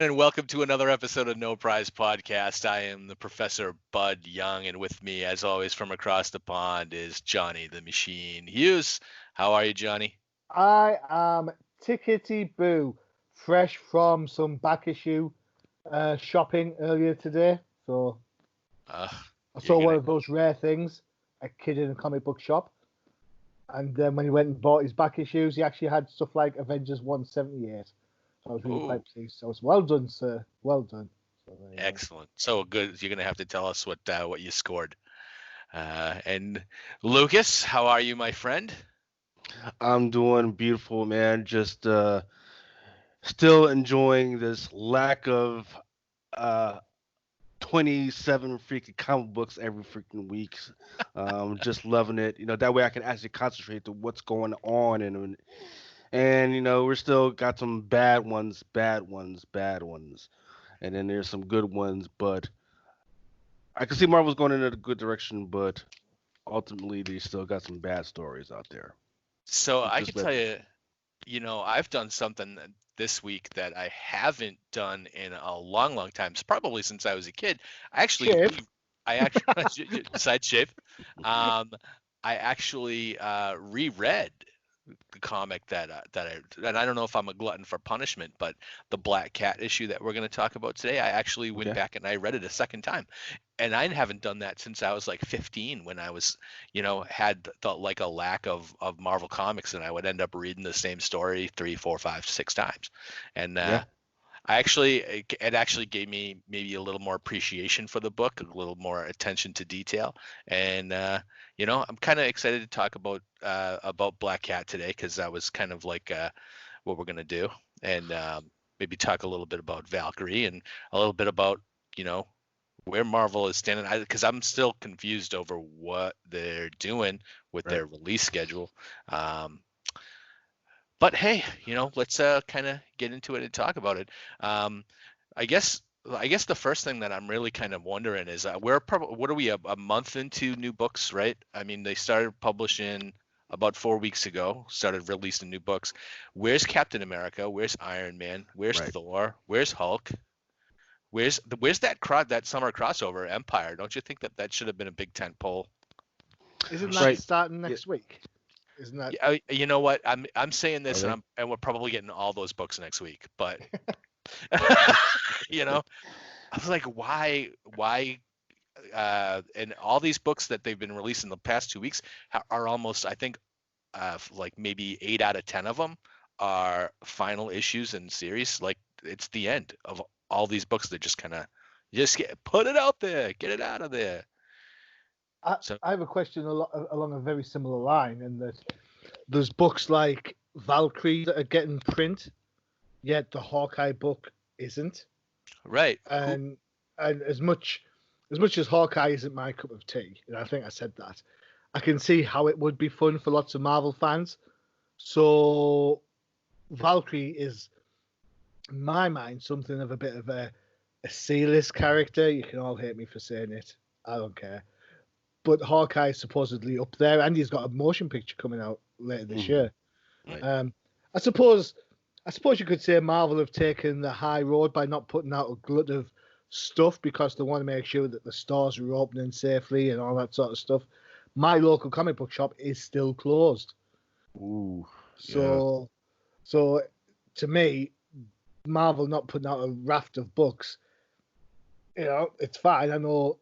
And welcome to another episode of No Prize Podcast. I am the Professor Bud Young, and with me, as always, from across the pond is Johnny the Machine Hughes. How are you, Johnny? I am tickety boo, fresh from some back issue shopping earlier today. So Uh, I you're saw one gonna. of those rare things, a kid in a comic book shop. And then when he went and bought his back issues, he actually had stuff like Avengers 178. So I was really Oh, quite pleased. So it's well done, sir. Well done. So there you go. excellent. So good. You're gonna have to tell us what you scored. And Lucas, how are you, my friend? I'm doing beautiful, man. Just still enjoying this lack of uh 27 freaking comic books every freaking week. Just loving it. That way I can actually concentrate to what's going on and we're still got some bad ones, bad ones, bad ones. And then there's some good ones, but I can see Marvel's going in a good direction, but ultimately they still got some bad stories out there. So It's I can just tell like you, I've done something this week that I haven't done in a long, long time. It's probably since I was a kid. I actually, Shave. I actually, besides shave, um, I actually reread the comic and I don't know if I'm a glutton for punishment, but the Black Cat issue that we're going to talk about today, I actually went okay. back and I read it a second time, and I haven't done that since I was like 15 when I was, had like a lack of Marvel comics, and I would end up reading the same story three, four, five, six times, and Yeah. it actually gave me maybe a little more appreciation for the book, a little more attention to detail, and I'm kind of excited to talk about Black Cat today because that was kind of like what we're gonna do, and maybe talk a little bit about Valkyrie and a little bit about you know where Marvel is standing. Because I'm still confused over what they're doing with Right. their release schedule. Um, but hey, let's kind of get into it and talk about it. Um, I guess I guess the first thing that I'm really kind of wondering is we're probably what are we a month into new books, right? I mean, they started publishing about 4 weeks ago, started releasing new books. Where's Captain America? Where's Iron Man? Where's Right. Thor? Where's Hulk? Where's that summer crossover Empire? Don't you think that should have been a big tent pole? Isn't that Right. starting Yeah. next week? Isn't that? Yeah, you know what? I'm saying this, and Okay. we're probably getting all those books next week. But you know, I was like, why? And all these books that they've been releasing the past 2 weeks are almost, I think, like maybe 8 out of 10 of them are final issues in series. Like it's the end of all these books. They're just kind of put it out there, get it out of there. I, So I have a question along a very similar line, in that there's books like Valkyrie that are getting print, yet the Hawkeye book isn't. right, who And as much as Hawkeye isn't my cup of tea, and I think I said that, I can see how it would be fun for lots of Marvel fans. So Valkyrie is, in my mind, something of a bit of a C-list character. You can all hate me for saying it. I don't care. But Hawkeye is supposedly up there, and he's got a motion picture coming out later this Mhm. year. Right. Um, I suppose you could say Marvel have taken the high road by not putting out a glut of stuff because they want to make sure that the stores are opening safely and all that sort of stuff. My local comic book shop is still closed. Ooh. Yeah. So so to me, Marvel not putting out a raft of books, it's fine. I know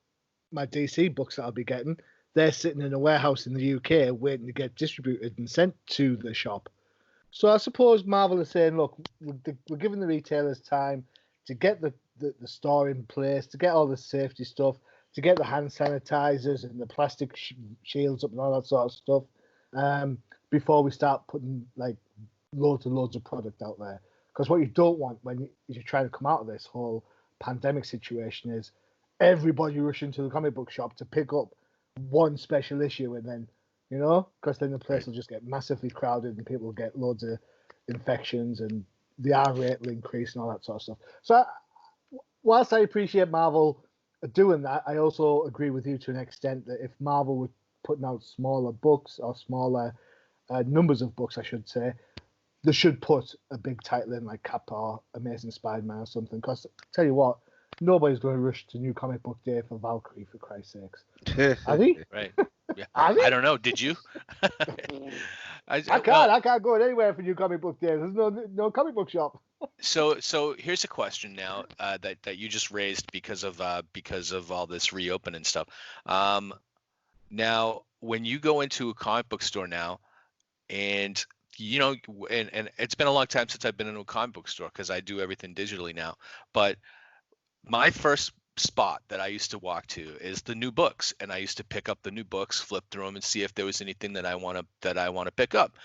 my DC books that I'll be getting, they're sitting in a warehouse in the UK waiting to get distributed and sent to the shop. So I suppose Marvel is saying, look, we're giving the retailers time to get the store in place, to get all the safety stuff, to get the hand sanitizers and the plastic shields up and all that sort of stuff, um, before we start putting like loads and loads of product out there. Because what you don't want when you're trying to come out of this whole pandemic situation is everybody rushing to the comic book shop to pick up one special issue, and then because then the place Right. will just get massively crowded and people will get loads of infections and the R rate will increase and all that sort of stuff. So, whilst I appreciate Marvel doing that, I also agree with you to an extent that if Marvel were putting out smaller books or smaller numbers of books, I should say, they should put a big title in like Kappa or Amazing Spider-Man or something. Because tell you what, nobody's going to rush to New Comic Book Day for Valkyrie, for Christ's sakes. Are they? Right. Yeah. Are they? I don't know. Did you? I well, can't go anywhere for New Comic Book Day. There's no comic book shop. so here's a question now that you just raised because of all this reopen and stuff. Now, when you go into a comic book store now, and and it's been a long time since I've been in a comic book store because I do everything digitally now. But my first spot that I used to walk to is the new books, and I used to pick up the new books, flip through them, and see if there was anything that I want to pick up.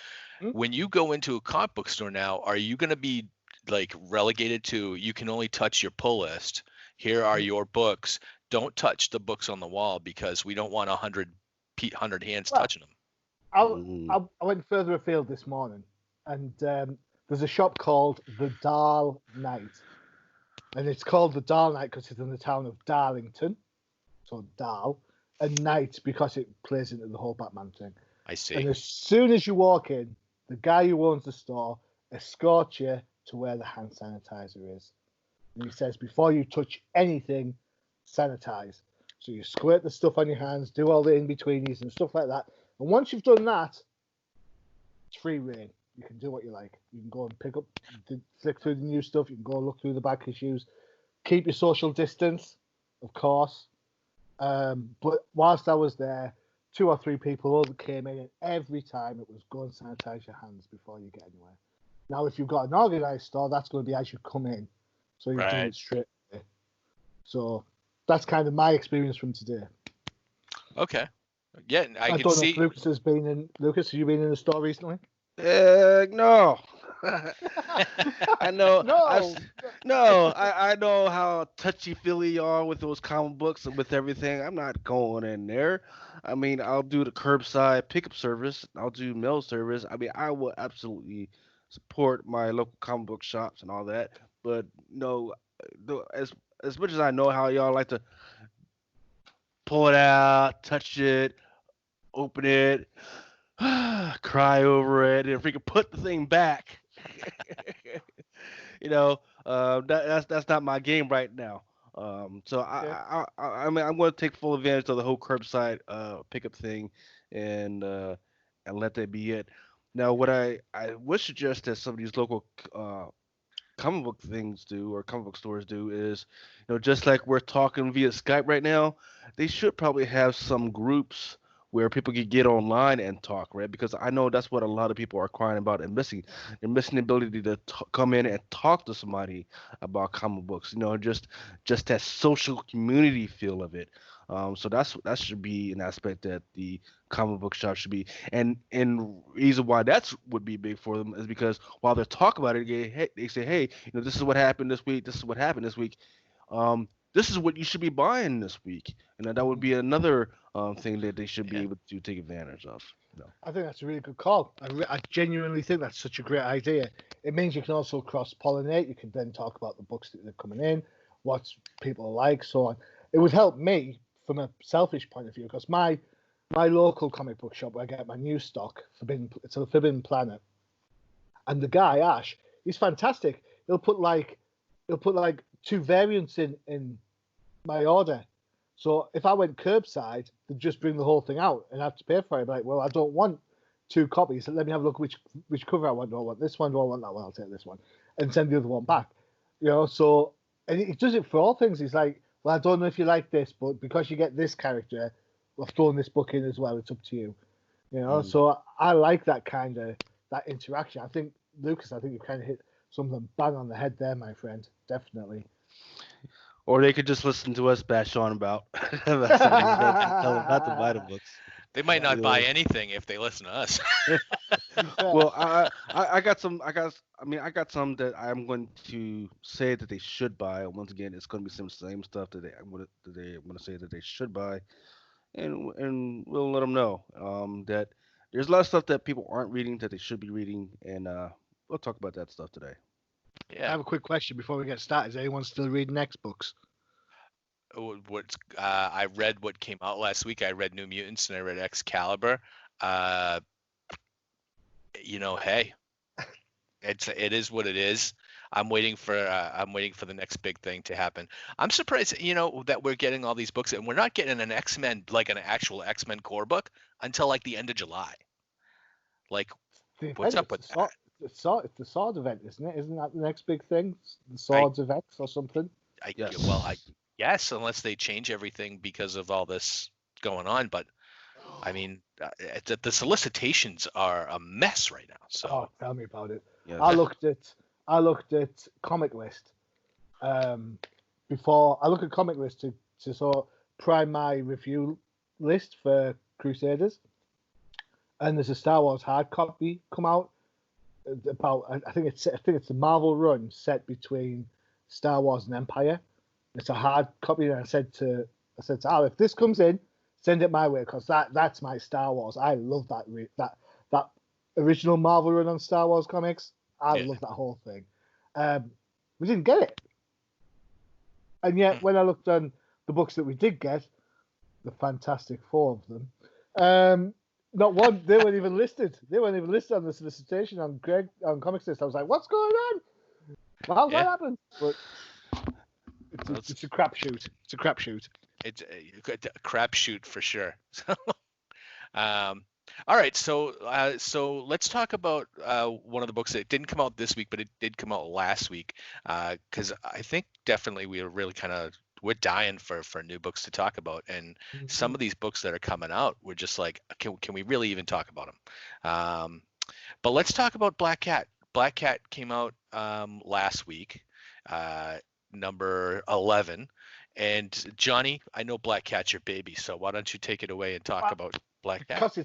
Mm-hmm. When you go into a comic book store now, are you going to be like relegated to you can only touch your pull list? Here are your books. Don't touch the books on the wall because we don't want 100 hands touching them. I went further afield this morning, and there's a shop called the Dahl Knight, and it's called the Dahl Knight because it's in the town of Darlington, so Dahl, and Knight because it plays into the whole Batman thing. I see. And as soon as you walk in, the guy who owns the store escorts you to where the hand sanitizer is, and he says, before you touch anything, sanitize. So you squirt the stuff on your hands, do all the in-betweenies and stuff like that. And once you've done that, it's free reign. You can do what you like. You can go and pick up, flick through the new stuff. You can go look through the back issues. Keep your social distance, of course. But whilst I was there, 2 or 3 people all came in, and every time it was go and sanitize your hands before you get anywhere. Now, if you've got an organized store, that's going to be as you come in. So you're doing it straight away. So that's kind of my experience from today. Okay. Yeah, I can don't see. know if Lucas has been in. Lucas, have you been in the store recently? No. I know. No. I know how touchy feely you are with those comic books and with everything. I'm not going in there. I mean, I'll do the curbside pickup service. I'll do mail service. I mean, I will absolutely support my local comic book shops and all that. But no, as much as I know how y'all like to pull it out, touch it, open it, cry over it, and freaking put the thing back. That's not my game right now. So I mean, I'm going to take full advantage of the whole curbside pickup thing, and let that be it. Now, what I would suggest that some of these local comic book things do, or comic book stores do, is, just like we're talking via Skype right now, they should probably have some groups where people can get online and talk, right? Because I know that's what a lot of people are crying about and missing. They're missing the ability to come in and talk to somebody about comic books, just that social community feel of it. So that should be an aspect that the comic book shop should be. And reason why that's would be big for them is because while they're talking about it, they say, hey, this is what happened this week. This is what happened this week. This is what you should be buying this week, and that would be another thing that they should be able to take advantage of. I think that's a really good call. I genuinely think that's such a great idea. It means you can also cross-pollinate. You can then talk about the books that are coming in, what people like, so on. It would help me from a selfish point of view because my local comic book shop where I get my new stock, it's a Forbidden Planet, and the guy Ash, he's fantastic. He'll put like 2 variants in my order. So if I went curbside, they'd just bring the whole thing out and I have to pay for it. Like, well, I don't want 2 copies. Let me have a look which cover I want. Do I want this one? Do I want that one? I'll take this one. And send the other one back. So, and he does it for all things. He's like, well, I don't know if you like this, but because you get this character, I've thrown this book in as well. It's up to you. So I like that kind of, that interaction. I think, Lucas, you kind of hit something bang on the head there, my friend. Definitely. Or they could just listen to us bash on about tell them not to buy the books. They might not buy anything if they listen to us. Well, I got some that I'm going to say that they should buy. Once again, it's going to be some same stuff that I'm going to say that they should buy, and we'll let them know that there's a lot of stuff that people aren't reading that they should be reading, and we'll talk about that stuff today. Yeah. I have a quick question before we get started. Is anyone still reading X books? I read what came out last week. I read New Mutants and I read Excalibur. Hey. it is what it is. I'm waiting for the next big thing to happen. I'm surprised, that we're getting all these books and we're not getting an X-Men, like an actual X-Men core book until like the end of July. Like, The what's event, up with it's that? it's the sword event, isn't it? Isn't that the next big thing? The swords of X or something? Yes. Yes, unless they change everything because of all this going on. But I mean, the solicitations are a mess right now. So Oh, tell me about it. Yes. I looked at Comic List before. I looked at Comic List to sort of prime my review list for Crusaders, and there's a Star Wars hard copy come out about. I think it's the Marvel run set between Star Wars and Empire. It's a hard copy, and I said to Al, if this comes in, send it my way because that's my Star Wars. I love that original Marvel run on Star Wars comics. I love that whole thing. We didn't get it, and yet when I looked on the books that we did get, the Fantastic Four of them, not one. They weren't even listed. They weren't even listed on the solicitation on Comics List. I was like, what's going on? How's that happen? But it's a crapshoot. It's a crapshoot. It's a crapshoot for sure. All right, so let's talk about one of the books that didn't come out this week, but it did come out last week. Because I think definitely we're dying for new books to talk about, and some of these books that are coming out, we're just like, can we really even talk about them? But let's talk about Black Cat. Black Cat came out last week, number 11. And Johnny, I know Black Cat's your baby, so why don't you take it away and talk about Black Cat? Because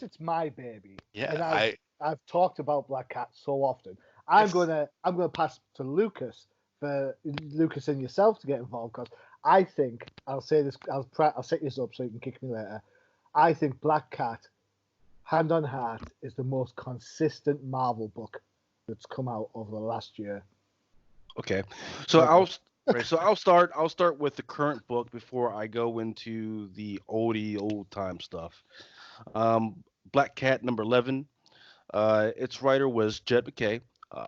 it's my baby. Yeah, and I've talked about Black Cat so often. I'm gonna pass to Lucas for Lucas and yourself to get involved because I think I'll say this. I'll set this up so you can kick me later. I think Black Cat, hand on heart, is the most consistent Marvel book that's come out over the last year. Okay, so I'll start with the current book before I go into the old time stuff. Black Cat number 11. Its writer was Jed MacKay,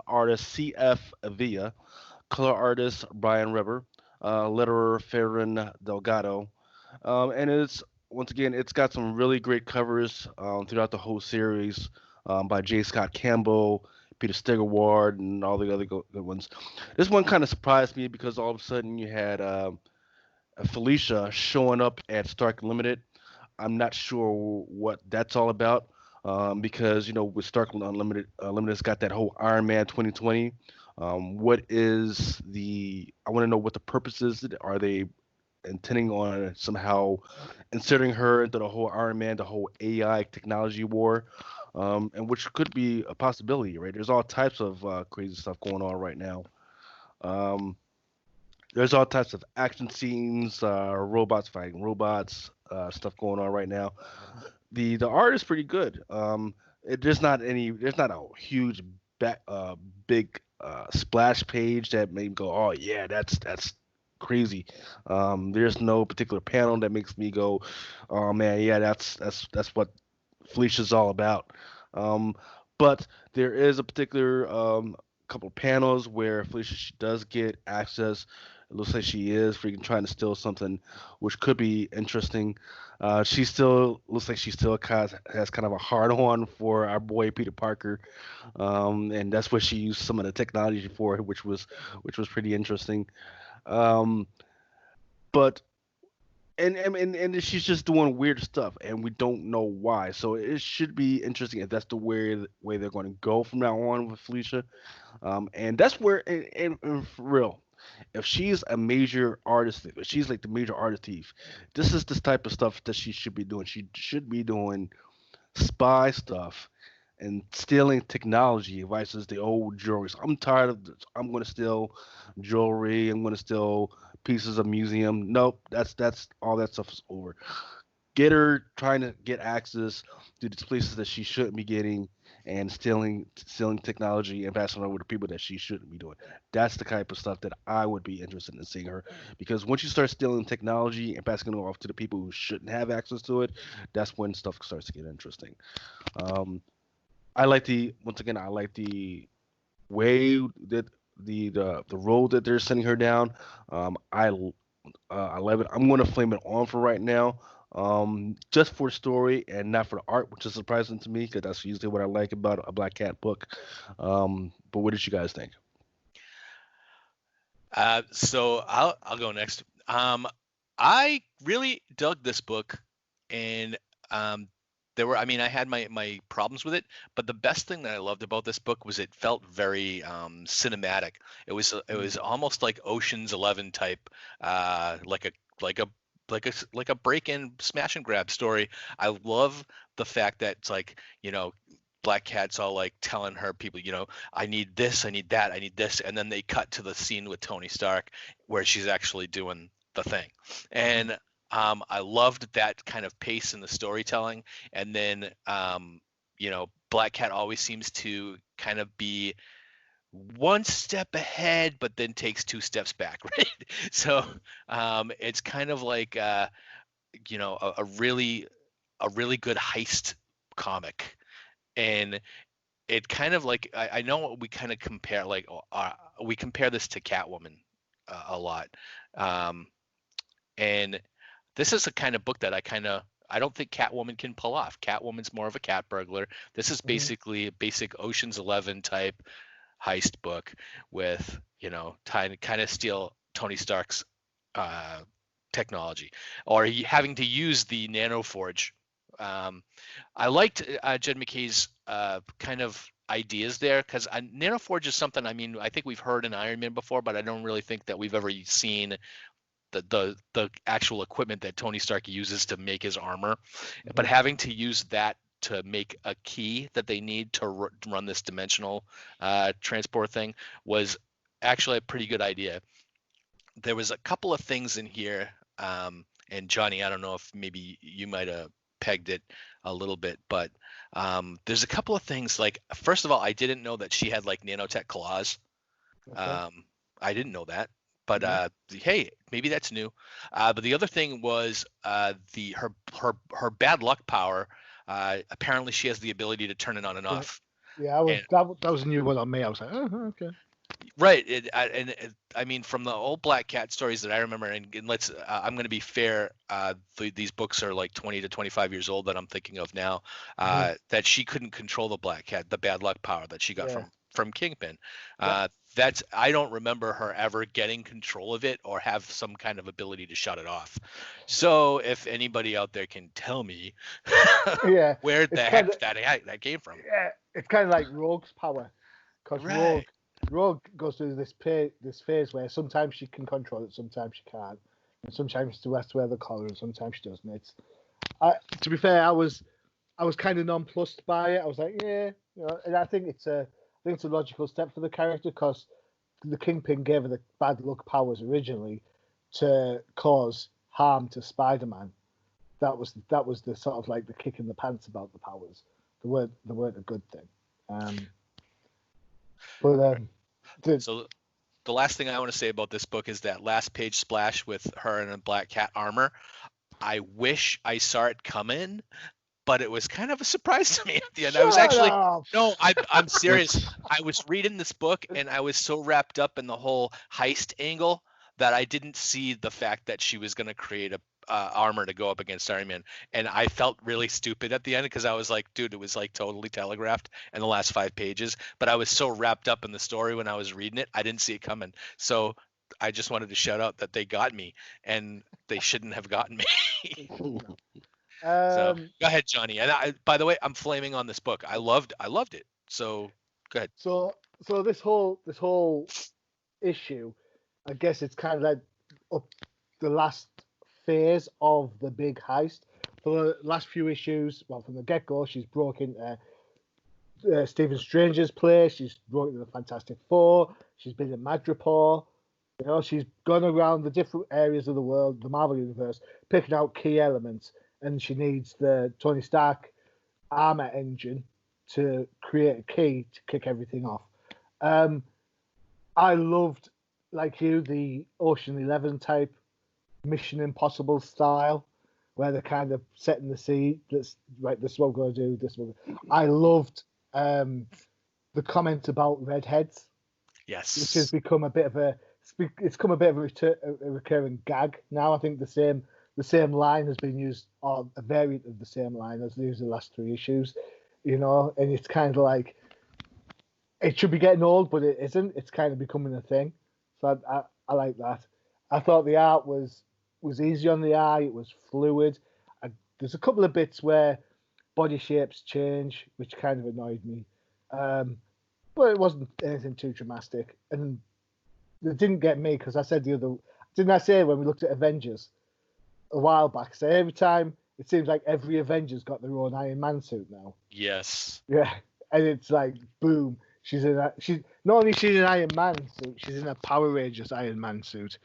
artist C.F. Avila, color artist Brian Reber, letterer Ferran Delgado, and it's got some really great covers throughout the whole series by J. Scott Campbell, Peter Steggerward, and all the other good ones. This one kind of surprised me because all of a sudden you had Felicia showing up at Stark Unlimited. I'm not sure what that's all about because with Stark Unlimited, Limited's got that whole Iron Man 2020. I want to know what the purpose is. Are they intending on somehow inserting her into the whole Iron Man, the whole AI technology war? And which could be a possibility, right? There's all types of crazy stuff going on right now. There's all types of action scenes, robots fighting robots, stuff going on right now. The art is pretty good. There's not a huge big splash page that made me go, oh yeah, that's crazy. There's no particular panel that makes me go, oh man, yeah, that's what Felicia's all about. But there is a particular couple of panels where Felicia she does get access. It looks like she is freaking trying to steal something, which could be interesting. She still looks like she still has kind of a hard on for our boy Peter Parker, and that's what she used some of the technology for, which was pretty interesting. But and she's just doing weird stuff, and we don't know why. So it should be interesting if that's the way they're going to go from now on with Felicia. And that's where, and for real, if she's a major artist, if she's like the major artist thief, this is this type of stuff that she should be doing. She should be doing spy stuff and stealing technology versus the old jewelry. So I'm tired of this. I'm going to steal jewelry. I'm going to steal pieces of museum. Nope, that's all that stuff is over. Get her trying to get access to these places that she shouldn't be getting and stealing technology and passing it over to people that she shouldn't be doing. That's the type of stuff that I would be interested in seeing her, because once you start stealing technology and passing it off to the people who shouldn't have access to it, that's when stuff starts to get interesting. I like the way that the road that they're sending her down. I love it. I'm going to flame it on for right now, just for story and not for the art, which is surprising to me because that's usually what I like about a Black Cat book. But what did you guys think? So I'll go next. I really dug this book, and I mean, I had my problems with it, but the best thing that I loved about this book was it felt very cinematic. It was almost like Ocean's 11 type, like a like a like a break-in smash and grab story. I love the fact that it's like, Black Cat's all like telling her people, I need this, I need that, I need this, and then they cut to the scene with Tony Stark where she's actually doing the thing. And I loved that kind of pace in the storytelling. And then, Black Cat always seems to kind of be one step ahead, but then takes two steps back, right? So it's kind of like, a really good heist comic. And it kind of like, I know we kind of compare, like, we compare this to Catwoman a lot. And this is the kind of book that I don't think Catwoman can pull off. Catwoman's more of a cat burglar. This is basically a basic Ocean's 11 type heist book with, kind of steal Tony Stark's technology, or having to use the nanoforge. I liked Jed MacKay's kind of ideas there, because nanoforge is something, I mean, I think we've heard in Iron Man before, but I don't really think that we've ever seen the actual equipment that Tony Stark uses to make his armor. But having to use that to make a key that they need to run this dimensional transport thing was actually a pretty good idea. There was a couple of things in here, and Johnny, I don't know if maybe you might have pegged it a little bit, but there's a couple of things. Like, first of all, I didn't know that she had like nanotech claws. Okay. I didn't know that. But hey, maybe that's new. But the other thing was her bad luck power. Apparently, she has the ability to turn it on and off. Yeah, that was a new one on me. I was like, oh, okay. Right, I mean, from the old Black Cat stories that I remember, and I'm going to be fair. These books are like 20 to 25 years old that I'm thinking of now. That she couldn't control the Black Cat, the bad luck power that she got from Kingpin. I don't remember her ever getting control of it or have some kind of ability to shut it off. So if anybody out there can tell me where the heck that came from. Yeah, it's kind of like Rogue's power, because Rogue goes through this phase where sometimes she can control it, sometimes she can't, and sometimes she has to wear the collar, and sometimes she doesn't. To be fair, I was kind of nonplussed by it. I was like, and I think it's a logical step for the character, because the Kingpin gave her the bad luck powers originally to cause harm to Spider-Man. That was the sort of like the kick in the pants about the powers. They weren't a good thing. So the last thing I want to say about this book is that last page splash with her in a Black Cat armor. I wish I saw it coming, but it was kind of a surprise to me at the end. I'm serious. I was reading this book and I was so wrapped up in the whole heist angle that I didn't see the fact that she was going to create a armor to go up against Iron Man. And I felt really stupid at the end, because I was like, dude, it was like totally telegraphed in the last 5 pages. But I was so wrapped up in the story when I was reading it, I didn't see it coming. So I just wanted to shout out that they got me, and they shouldn't have gotten me. So go ahead, Johnny. And by the way, I'm flaming on this book. I loved it. So go ahead. So this whole issue, I guess it's kind of like up the last phase of the big heist. For the last few issues, well, from the get-go, she's broken Stephen Strange's place. She's broken the Fantastic Four. She's been in Madripoor. She's gone around the different areas of the world, the Marvel Universe, picking out key elements. And she needs the Tony Stark armor engine to create a key to kick everything off. I loved, like you, the Ocean 11 type Mission Impossible style, where they're kind of setting the scene. That's right. This is what we're going to do. I loved the comment about redheads, which has Yes. become a bit of a a recurring gag now. I think the same line has been used, or a variant of the same line as they used the last 3 issues, and it's kind of like it should be getting old, but it isn't. It's kind of becoming a thing. So I like that. I thought the art was easy on the eye. It was fluid. There's a couple of bits where body shapes change, which kind of annoyed me. But it wasn't anything too dramatic. And it didn't get me because I said didn't I say when we looked at Avengers a while back, say every time it seems like every Avengers got their own Iron Man suit now. Yes. Yeah. And it's like, boom. She's not only she's an Iron Man suit, she's in a Power Rangers Iron Man suit.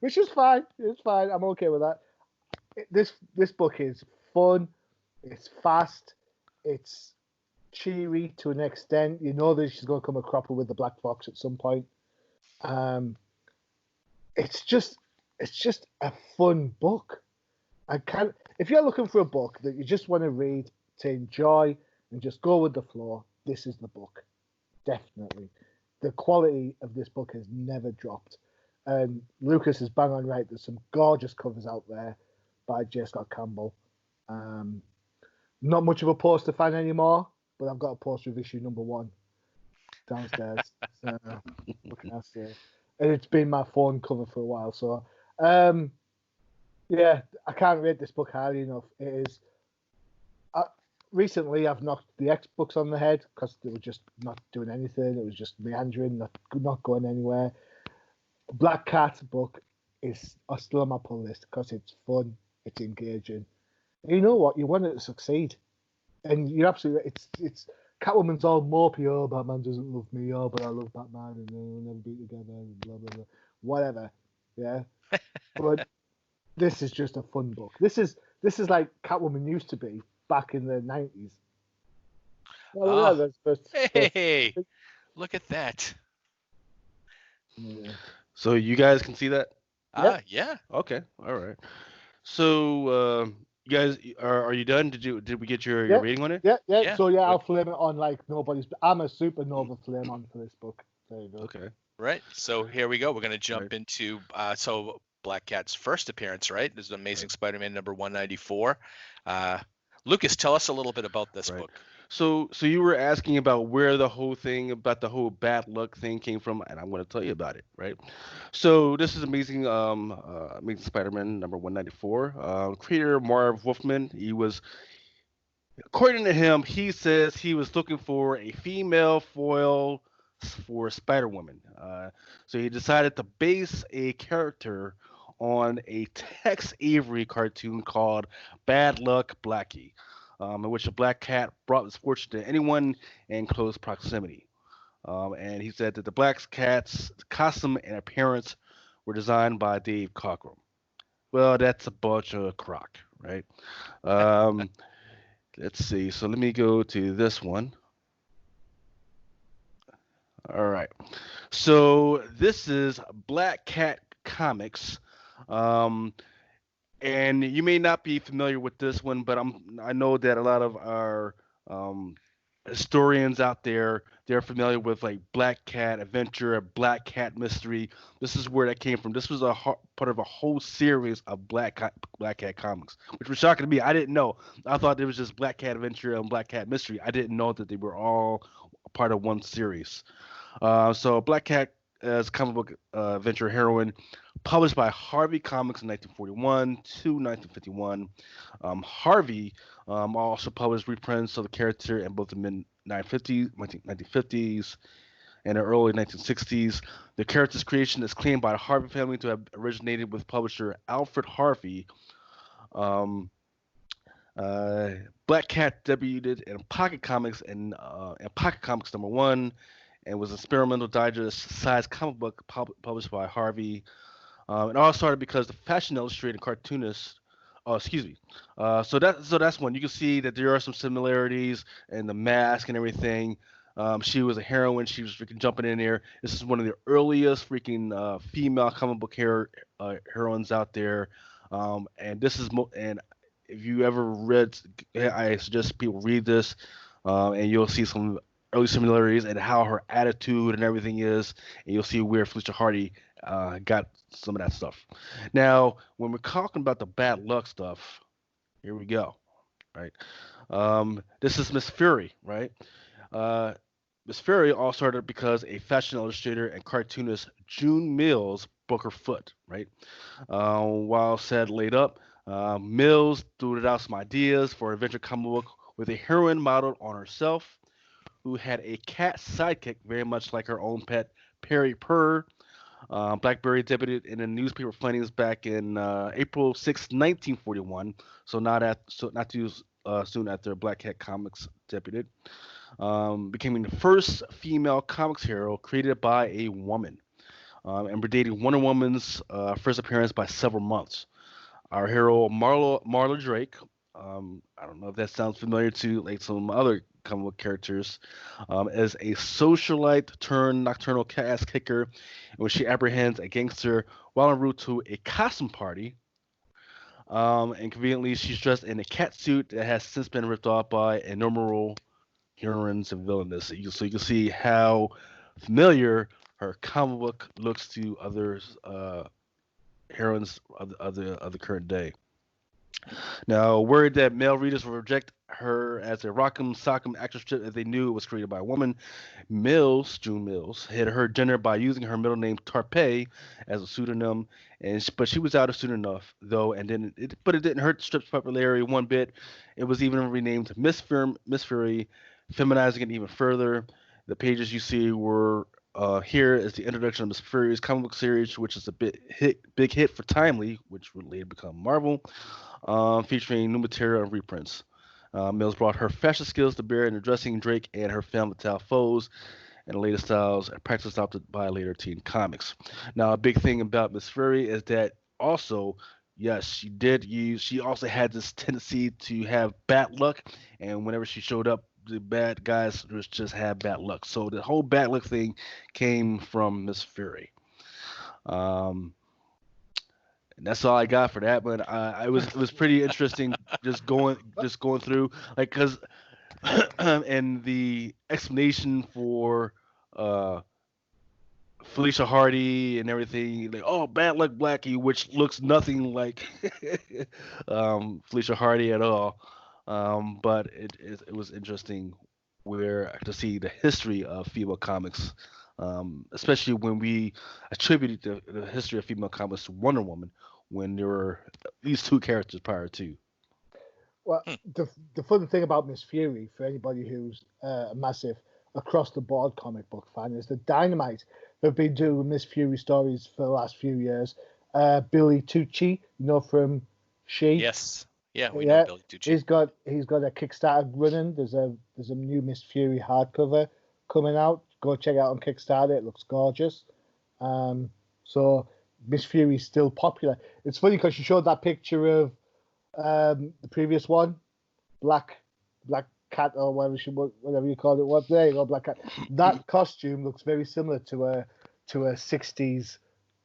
Which is fine. It's fine. I'm okay with that. This book is fun. It's fast. It's cheery to an extent. You know that she's going to come a cropper with the Black Fox at some point. It's just a fun book. If you're looking for a book that you just want to read to enjoy and just go with the flow, this is the book. Definitely. The quality of this book has never dropped. And Lucas is bang on right. There's some gorgeous covers out there by J. Scott Campbell. Not much of a poster fan anymore, but I've got a poster of issue number 1 downstairs. So, what can I say? And it's been my phone cover for a while. So, yeah, I can't rate this book highly enough. It is. Recently, I've knocked the X books on the head because they were just not doing anything. It was just meandering, not going anywhere. Black Cat book is still on my pull list because it's fun, it's engaging. And you know what? You want it to succeed, and you're absolutely. It's Catwoman's all mopey. Oh, Batman doesn't love me. Oh, but I love Batman, and we'll never be together. And blah blah blah. Whatever. Yeah. But this is just a fun book. This is like Catwoman used to be back in the 90s. Well, hey, look at that. Yeah. So you guys can see that? Yeah. Okay. All right. So you guys are you done? Did we get your rating on it? Yeah. So I'll flame it on like nobody's. I'm a supernova flame on for this book. There you go. Okay. Right. So here we go. We're gonna jump into Black Cat's first appearance. Right. This is Amazing Spider-Man number 194. Lucas, tell us a little bit about this book. So you were asking about where the whole thing about the whole bad luck thing came from, and I'm going to tell you about it, right? So this is Amazing Spider-Man number 194. Creator Marv Wolfman, according to him, he says he was looking for a female foil for Spider-Woman. So he decided to base a character on a Tex Avery cartoon called Bad Luck Blackie, in which a black cat brought misfortune to anyone in close proximity. And he said that the black cat's costume and appearance were designed by Dave Cockrum. Well, that's a bunch of crock, right? Let's see. So let me go to this one. All right. So this is Black Cat Comics. And you may not be familiar with this one, but I know that a lot of our historians out there, they're familiar with like Black Cat Adventure, Black Cat Mystery. This is where that came from. This was part of a whole series of Black Cat comics, which was shocking to me. I didn't know. I thought it was just Black Cat Adventure and Black Cat Mystery. I didn't know that they were all part of one series. So Black Cat as comic book adventure heroine, published by Harvey Comics in 1941 to 1951. Harvey also published reprints of the character in both the mid-1950s and the early 1960s. The character's creation is claimed by the Harvey family to have originated with publisher Alfred Harvey. Black Cat debuted in Pocket Comics in Pocket Comics number 1, and was an experimental digest-sized comic book published by Harvey. It all started because the Fashion Illustrated cartoonist. So that's one. You can see that there are some similarities in the mask and everything. She was a heroine. She was freaking jumping in there. This is one of the earliest freaking female comic book heroines out there. And this is and if you ever read, I suggest people read this. and you'll see some early similarities and how her attitude and everything is, and you'll see where Felicia Hardy got some of that stuff. Now, when we're talking about the bad luck stuff, here we go, right? This is Miss Fury, right? Uh, Miss Fury all started because a fashion illustrator and cartoonist June Mills broke her foot, right? While Sad laid up, Mills threw out some ideas for an adventure comic book with a heroine modeled on herself, who had a cat sidekick very much like her own pet, Perry Purr. Blackberry debuted in the newspaper Findings back in April 6, 1941, so not too soon after Black Cat Comics debuted, becoming the first female comics hero created by a woman, and predating Wonder Woman's first appearance by several months. Our hero Marla Drake. I don't know if that sounds familiar to like some other comic book characters, as a socialite turned nocturnal ass kicker, when she apprehends a gangster while en route to a costume party. And conveniently, she's dressed in a cat suit that has since been ripped off by innumerable heroines and villains. So you can see how familiar her comic book looks to others, heroines of the current day. Now, worried that male readers will reject her as a rock'em sock'em action strip if they knew it was created by a woman, June Mills, hid her gender by using her middle name Tarpey as a pseudonym, but she was out of soon enough though, but it didn't hurt the strip's popularity one bit. It was even renamed Miss Fury, feminizing it even further. The pages you see were here is the introduction of Miss Fury's comic book series, which is a big hit for Timely, which would later become Marvel, featuring new material and reprints. Mills brought her fashion skills to bear in addressing Drake and her femme fatale foes and the latest styles and practice adopted by later teen comics. Now, a big thing about Miss Fury is that also, yes, she also had this tendency to have bad luck, and whenever she showed up, the bad guys just had bad luck. So the whole bad luck thing came from Miss Fury. Um, and that's all I got for that. But it was pretty interesting just going through like because and the explanation for uh Felicia Hardy and everything like oh bad luck Blackie, which looks nothing like Felicia Hardy at all. But it was interesting where to see the history of female comics, especially when we attributed the history of female comics to Wonder Woman, when there were these two characters prior to. Well, the fun thing about Miss Fury, for anybody who's a massive across the board comic book fan, is that Dynamite have been doing Miss Fury stories for the last few years. Billy Tucci, from She. Yes. Yeah, we know Billy Tucci. He's got a Kickstarter running. There's a new Miss Fury hardcover coming out. Go check it out on Kickstarter. It looks gorgeous. So Miss Fury's still popular. It's funny because you showed that picture of the previous one, Black Cat or whatever you called it. What there you go, Black Cat. That costume looks very similar to a 60s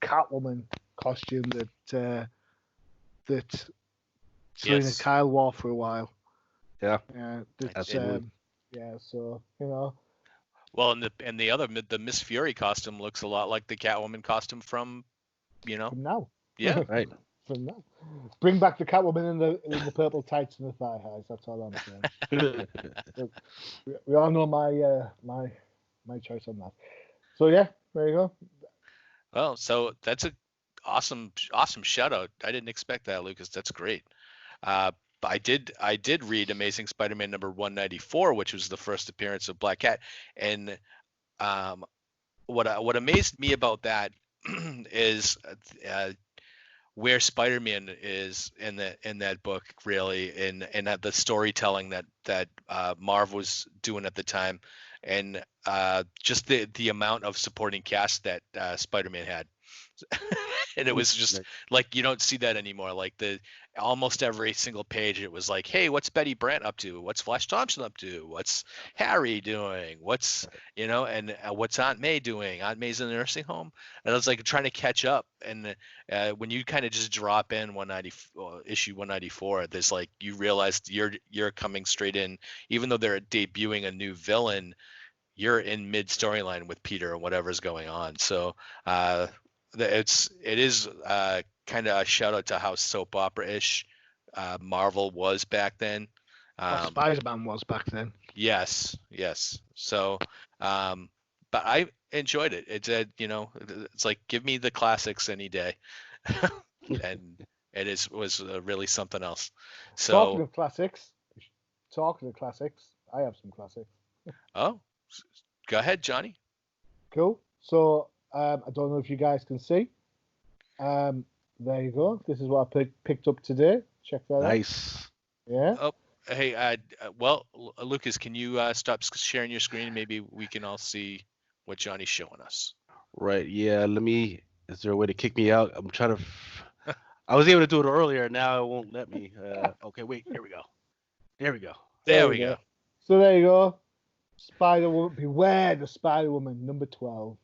Catwoman costume that Selena Kyle wore for a while. Yeah. Yeah. So Well, and the Miss Fury costume looks a lot like the Catwoman costume from From now. Yeah. Right. From now. Bring back the Catwoman in the purple tights and the thigh highs. That's all I'm saying. we all know my choice on that. So yeah, there you go. Well, so that's a awesome shout out. I didn't expect that, Lucas. That's great. I did read Amazing Spider-Man number 194, which was the first appearance of Black Cat, and what amazed me about that is where Spider-Man is in that book, really, and the storytelling that Marv was doing at the time, and just the amount of supporting cast that Spider-Man had. And it was just like, you don't see that anymore. Like almost every single page, it was like, hey, what's Betty Brant up to? What's Flash Thompson up to? What's Harry doing? What's, and what's Aunt May doing? Aunt May's in the nursing home. And I was like trying to catch up. And when you kind of just drop in issue 194, there's like, you realize you're coming straight in, even though they're debuting a new villain, you're in mid storyline with Peter and whatever's going on. So, it is kind of a shout out to how soap opera-ish Marvel was back then. Spider-Man was back then. Yes. So, but I enjoyed it. It's like, give me the classics any day, and it was really something else. So talking of classics, I have some classics. Oh, go ahead, Johnny. Cool. So. I don't know if you guys can see. There you go. This is what I picked up today. Check that out. Nice. Yeah. Oh, hey. Well, Lucas, can you stop sharing your screen? Maybe we can all see what Johnny's showing us. Right. Yeah. Is there a way to kick me out? I'm trying to. I was able to do it earlier. Now it won't let me. Okay. Wait. Here we go. There we go. There we go. So there you go. Spider-Woman. Beware the Spider-Woman, number 12.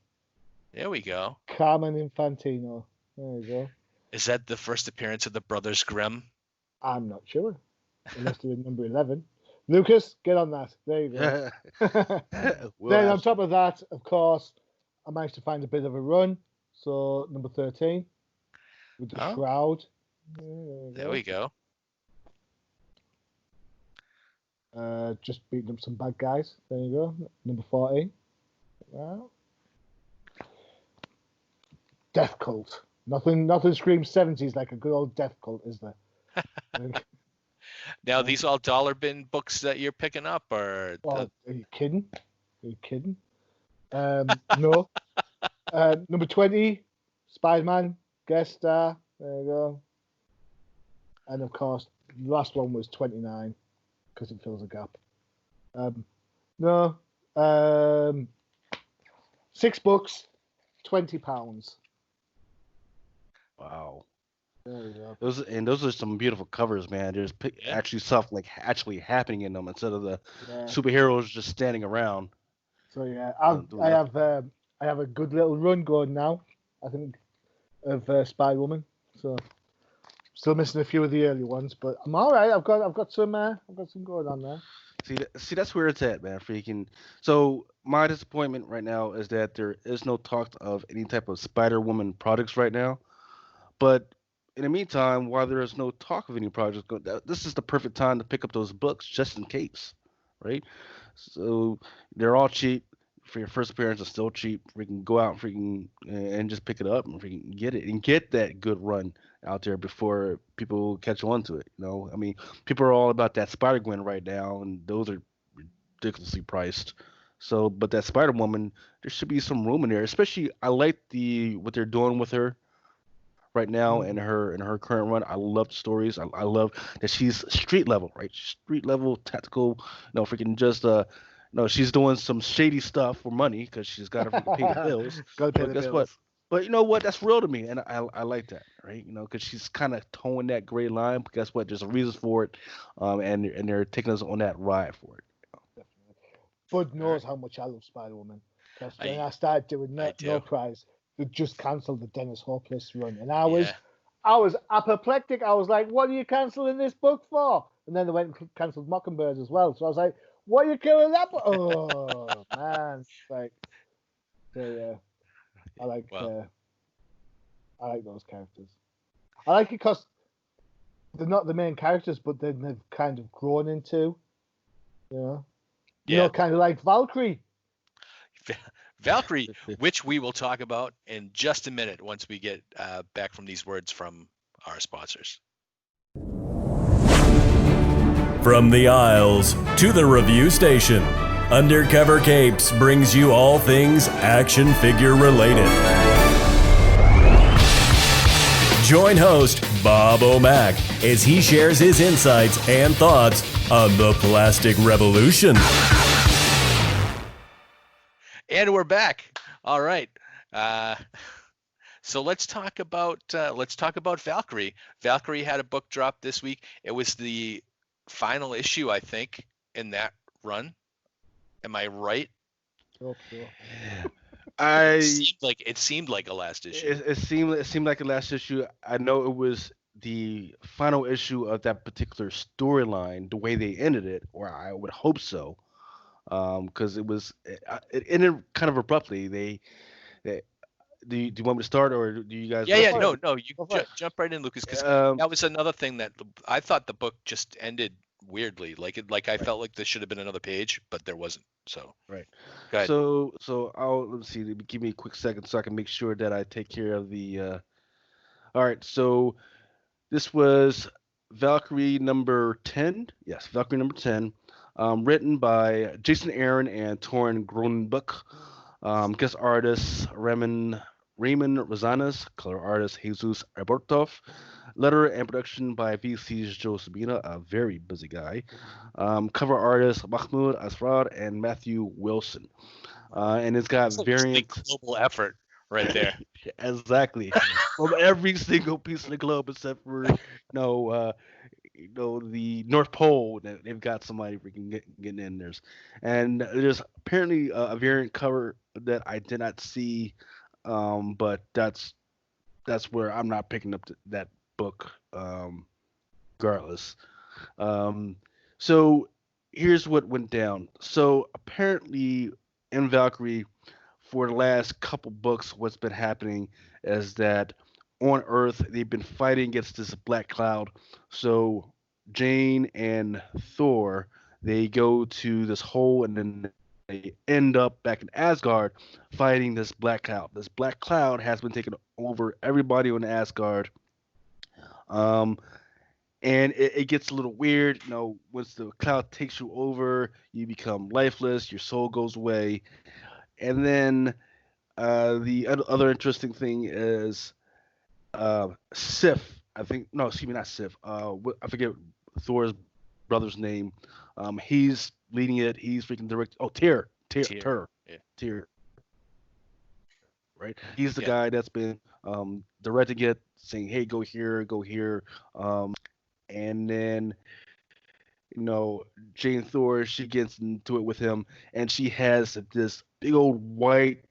There we go. Carmen Infantino. There you go. Is that the first appearance of the Brothers Grimm? I'm not sure. Unless they're in number 11. Lucas, get on that. There you go. Then on top of that, of course, I managed to find a bit of a run. So number 13 with the Shroud. There we go. Just beating up some bad guys. There you go. Number 14. Wow. Death Cult. Nothing screams 70s like a good old Death Cult, is there? Now, these all dollar bin books that you're picking up, or? Are you kidding? No. Number 20, Spider-Man, guest star. There you go. And of course, the last one was 29 because it fills a gap. No. 6 books, £20. Wow. There you go. Those are some beautiful covers, man. There's actually stuff like actually happening in them instead of the superheroes just standing around. So yeah, I have a good little run going now, I think, of Spider-Woman. So still missing a few of the early ones, but I'm all right. I've got some going on there. See, that's where it's at, man. Freaking. So my disappointment right now is that there is no talk of any type of Spider-Woman products right now. But in the meantime, while there is no talk of any projects, this is the perfect time to pick up those books just in case, right? So they're all cheap. For your first appearance, it's still cheap. Freaking go out and just pick it up and freaking get it and get that good run out there before people catch on to it. I mean, people are all about that Spider-Gwen right now, and those are ridiculously priced. So, but that Spider-Woman, there should be some room in there. Especially, I like what they're doing with her right now in her current run. I love the stories. I love that she's street level, right? Street level, tactical. Freaking just she's doing some shady stuff for money because she's got to freaking pay the bills. Guess what? But you know what? That's real to me, and I like that, right? Because she's kind of towing that gray line. But guess what? There's a reason for it, and they're taking us on that ride for it. Bud knows how much I love Spider-Woman. Because when I started doing No Prize, they just cancelled the Dennis Hopeless run, and I was apoplectic. I was like, "What are you cancelling this book for?" And then they went and cancelled Mockingbird as well. So I was like, "What are you killing that book?" Oh man, I like those characters. I like it because they're not the main characters, but then they've kind of grown into, kind of like Valkyrie. Valkyrie, which we will talk about in just a minute once we get back from these words from our sponsors. From the aisles to the review station, Undercover Capes brings you all things action figure related. Join host Bob O'Mac as he shares his insights and thoughts on the plastic revolution. And we're back. All right. So let's talk about Valkyrie. Valkyrie had a book drop this week. It was the final issue, I think, in that run. Am I right? Sure. It seemed like a last issue. It seemed like a last issue. I know it was the final issue of that particular storyline, the way they ended it, or I would hope so, because it ended kind of abruptly. They do you want me to start, or do you guys? Yeah. No. You jump right in, Lucas, because Um, that was another thing that I thought the book just ended weirdly. Like I felt like there should have been another page, but there wasn't. So Right. go ahead. So let's see. Give me a quick second so I can make sure that I take care of the. All right. So this was Valkyrie number 10. Yes, Valkyrie number 10. Written by Jason Aaron and Torrin Grunbuck. Guest artists Raymond Rosanas. Color artist Jesus Albertov. Letter and production by VC's Joe Sabina, a very busy guy. Cover artist Mahmoud Asrar and Matthew Wilson. And it's got It's a variant. global effort right there. Exactly. From every single piece of the globe except for the North Pole. They've got somebody freaking getting in there. And there's apparently a variant cover that I did not see, but that's where I'm not picking up that book, regardless. So here's what went down. So apparently in Valkyrie, for the last couple books, what's been happening is that on Earth they've been fighting against this black cloud. So Jane and Thor, they go to this hole and then they end up back in Asgard fighting this black cloud. This black cloud has been taking over everybody on Asgard. And it gets a little weird. Once the cloud takes you over, you become lifeless, your soul goes away. And then the other interesting thing is Sif. I think no, excuse me, not Sif. I forget Thor's brother's name. He's leading it. He's freaking direct. Oh, Tyr. Yeah. Tyr. Right. He's the guy that's been directing it, saying, "Hey, go here, go here." And then Jane Thor, she gets into it with him, and she has this big old white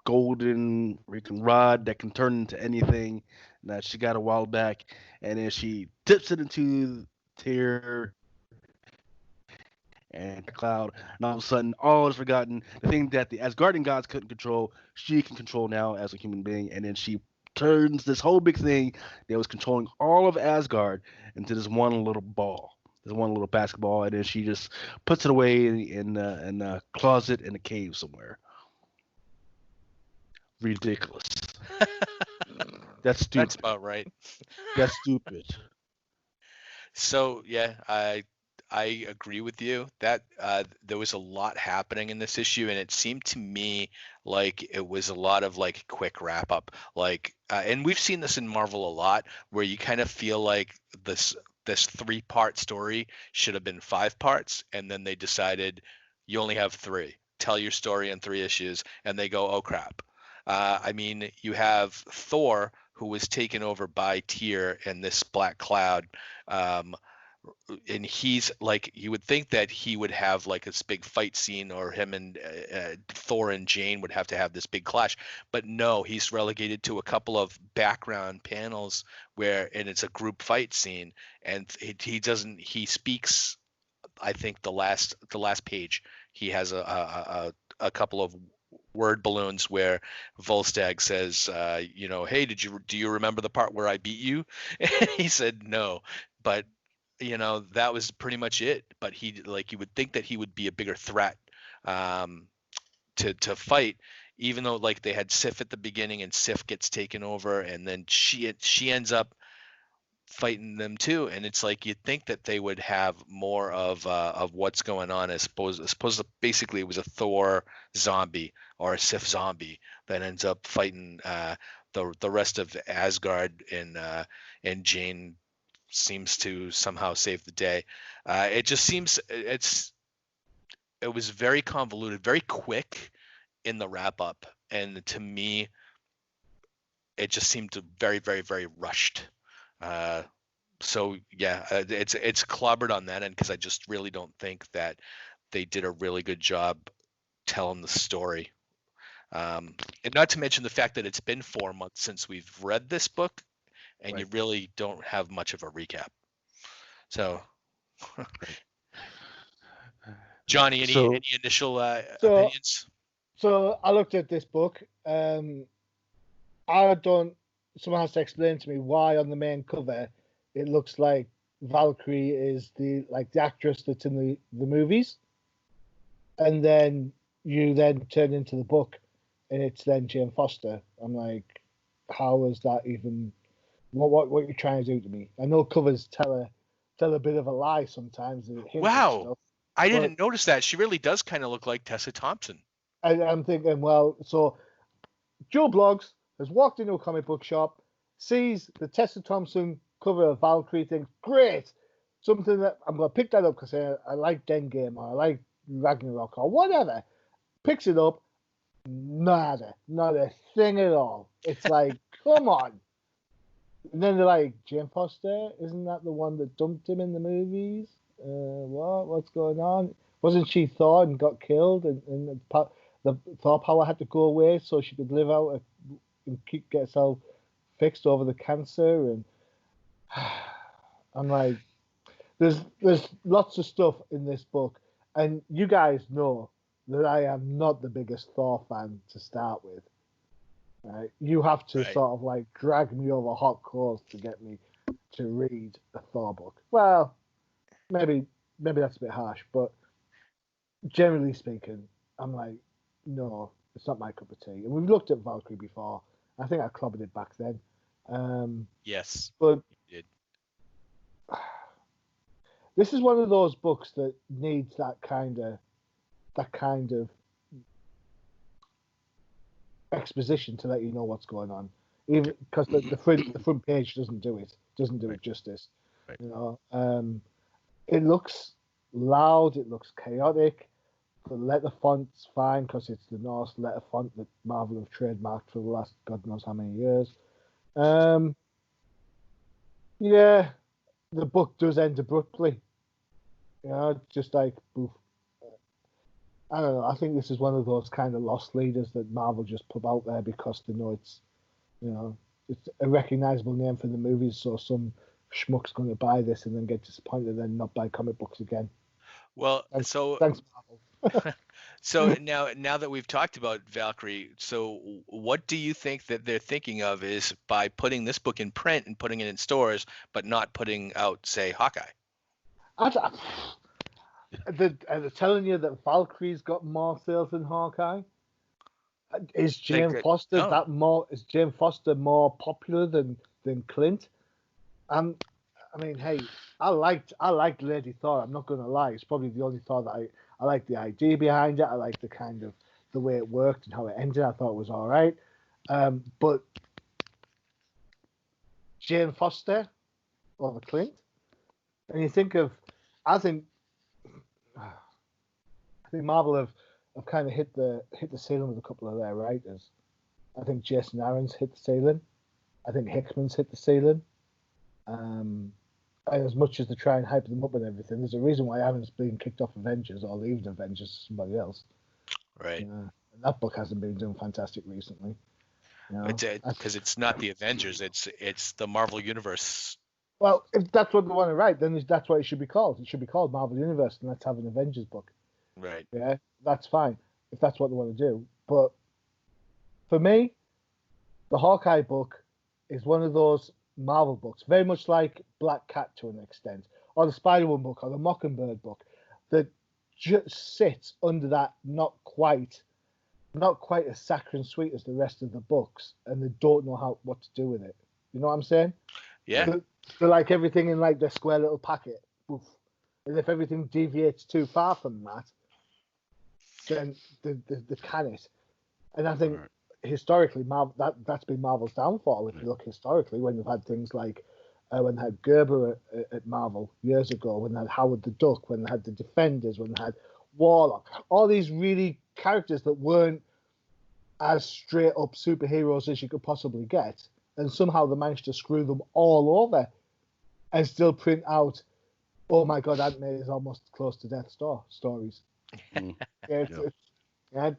golden freaking rod that can turn into anything that she got a while back, and then she dips it into Tyr and cloud, and all of a sudden all is forgotten. The thing that the Asgardian gods couldn't control, she can control now as a human being, and then she turns this whole big thing that was controlling all of Asgard into this one little ball, this one little basketball, and then she just puts it away in a closet in a cave somewhere. Ridiculous. That's stupid. That's about right. That's stupid. So yeah, I agree with you that there was a lot happening in this issue, and it seemed to me like it was a lot of like quick wrap up. And we've seen this in Marvel a lot, where you kind of feel like this 3-part story should have been 5 parts, and then they decided you only have 3. Tell your story in 3 issues, and they go, oh crap. I mean, you have Thor, who was taken over by Tyr and this black cloud. And he's like, you would think that he would have like this big fight scene, or him and Thor and Jane would have to have this big clash, but no, he's relegated to a couple of background panels and it's a group fight scene, and he speaks, I think the last page he has a couple of word balloons where Volstagg says, hey, do you remember the part where I beat you? And he said no, but that was pretty much it. But you would think that he would be a bigger threat to fight, even though like they had Sif at the beginning, and Sif gets taken over, and then she ends up fighting them too. And it's like you'd think that they would have more of what's going on. I suppose basically it was a Thor zombie or a Sif zombie that ends up fighting the rest of Asgard, and Jane seems to somehow save the day. It just seems it was very convoluted, very quick in the wrap up, and to me it just seemed very, very, very rushed. So yeah, it's clobbered on that end because I just really don't think that they did a really good job telling the story. And not to mention the fact that it's been 4 months since we've read this book, and you really don't have much of a recap. So, Johnny, any initial opinions? So I looked at this book. Someone has to explain to me why on the main cover it looks like Valkyrie is the actress that's in the movies, and then you then turn into the book and it's then Jane Foster. I'm like, how is that even? What are you trying to do to me? I know covers tell a bit of a lie sometimes. Wow, I didn't notice that. She really does kind of look like Tessa Thompson. I'm thinking, well, so Joe Bloggs has walked into a comic book shop, sees the Tessa Thompson cover of Valkyrie, thinks, great, something that I'm going to pick that up because I like Endgame or I like Ragnarok or whatever. Picks it up, not a thing at all. It's like, come on. And then they're like, Jane Foster, isn't that the one that dumped him in the movies? What's going on? Wasn't she Thor and got killed and the Thor power had to go away so she could live out and get herself fixed over the cancer? And I'm like, there's lots of stuff in this book, and you guys know that I am not the biggest Thor fan to start with. Right? You have to sort of drag me over hot coals to get me to read a Thor book. Well, maybe that's a bit harsh, but generally speaking, I'm like, no, it's not my cup of tea. And we've looked at Valkyrie before. I think I clobbered it back then. Yes, but you did. This is one of those books that needs that kind of exposition to let you know what's going on, even because the front page doesn't do it justice. Right. You know, it looks loud, it looks chaotic. The letter font's fine because it's the Norse letter font that Marvel have trademarked for the last God knows how many years. Yeah, the book does end abruptly. You know, just like, poof. I don't know. I think this is one of those kind of lost leaders that Marvel just put out there because they know it's a recognizable name for the movies. So some schmuck's going to buy this and then get disappointed and then not buy comic books again. Well, thanks, Marvel. So now that we've talked about Valkyrie, so what do you think that they're thinking of is by putting this book in print and putting it in stores, but not putting out, say, Hawkeye? They're telling you that Valkyrie's got more sales than Hawkeye. Is Jane Foster more popular than Clint? I mean, hey, I liked Lady Thor. I'm not going to lie. It's probably the only Thor that I like the idea behind it. I like the kind of the way it worked and how it ended. I thought it was all right. But Jane Foster over Clint, and you think of, I think Marvel have kind of hit the ceiling with a couple of their writers. I think Jason Aaron's hit the ceiling. I think Hickman's hit the ceiling. And as much as they try and hype them up and everything, there's a reason why Aaron's being kicked off Avengers or leaving Avengers to somebody else. Right. And that book hasn't been doing fantastic recently. Because it's not the Avengers, it's the Marvel Universe. Well, if that's what they want to write, then that's what it should be called. It should be called Marvel Universe, and let's have an Avengers book. Right. Yeah, that's fine if that's what they want to do. But for me, the Hawkeye book is one of those Marvel books, very much like Black Cat to an extent, or the Spider-Man book, or the Mockingbird book, that just sits under that not quite as saccharine sweet as the rest of the books, and they don't know what to do with it. You know what I'm saying? Yeah. They're like everything in like their square little packet. Oof. And if everything deviates too far from that, then they can it. And I think historically, that's been Marvel's downfall. If you look historically, when you've had things like when they had Gerber at Marvel years ago, when they had Howard the Duck, when they had the Defenders, when they had Warlock, all these really characters that weren't as straight up superheroes as you could possibly get, and somehow they managed to screw them all over and still print out, oh my God, Aunt May is almost close to death stories. Mm. Yeah,